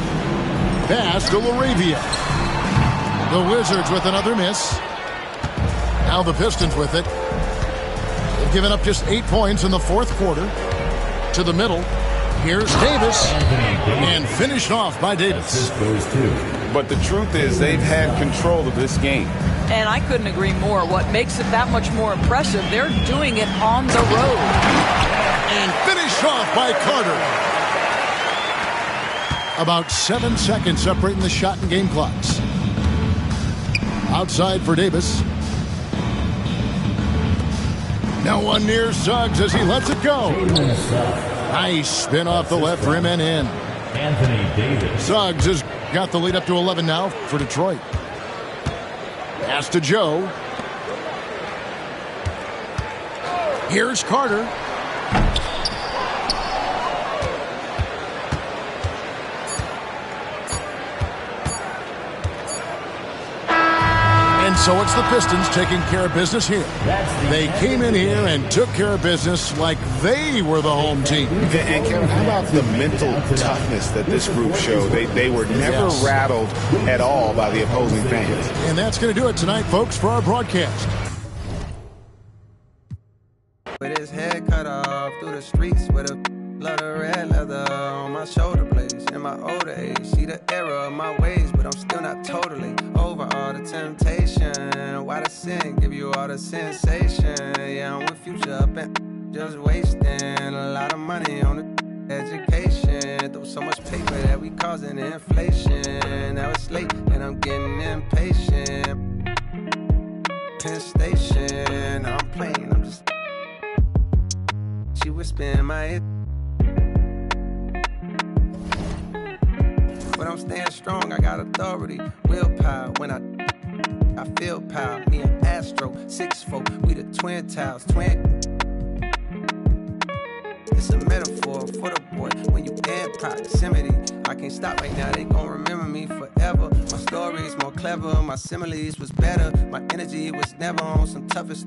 Pass to LaRavia. The Wizards with another miss. Now the Pistons with it. They've given up just 8 points in the fourth quarter. To the middle. Here's Davis. And finished off by Davis. But the truth is they've had control of this game. And I couldn't agree more. What makes it that much more impressive, they're doing it on the road. And finished off by Carter. About 7 seconds separating the shot and game clocks. Outside for Davis. Now one near Suggs as he lets it go. Nice spin off the left rim and in. Anthony Davis. Suggs has got the lead up to 11 now for Detroit. Pass to Joe. Here's Carter. So it's the Pistons taking care of business here. They came in here and took care of business like they were the home team. And Kevin, how about the mental toughness that this group showed? They were never rattled at all by the opposing fans. And that's going to do it tonight, folks, for our broadcast. With his head cut off through the streets with a lot of red leather on my shoulder blades. In my older age, see the error of my ways, but I'm still not totally over all the temptation. Why the sin give you all the sensation? Yeah, I'm with Future up and just wasting a lot of money on the education. Through so much paper that we causing inflation. Now it's late and I'm getting impatient. Penn Station, I'm playing, I'm just. She whispering my ear. But I'm staying strong, I got authority, willpower. When I feel power, me and Astro, 6'4", we the twin towers, It's a metaphor for the boy, when you in proximity. I can't stop right now, they gon' remember me forever. My story's more clever, my similes was better. My energy was never on some toughest.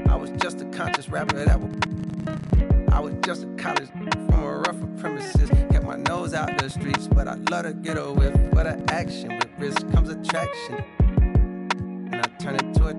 I was just a conscious rapper that was. I was just a college from a rougher premises. Kept my nose out the streets, but I love to get a whiff. For the action, with risk comes attraction. And I turn it to a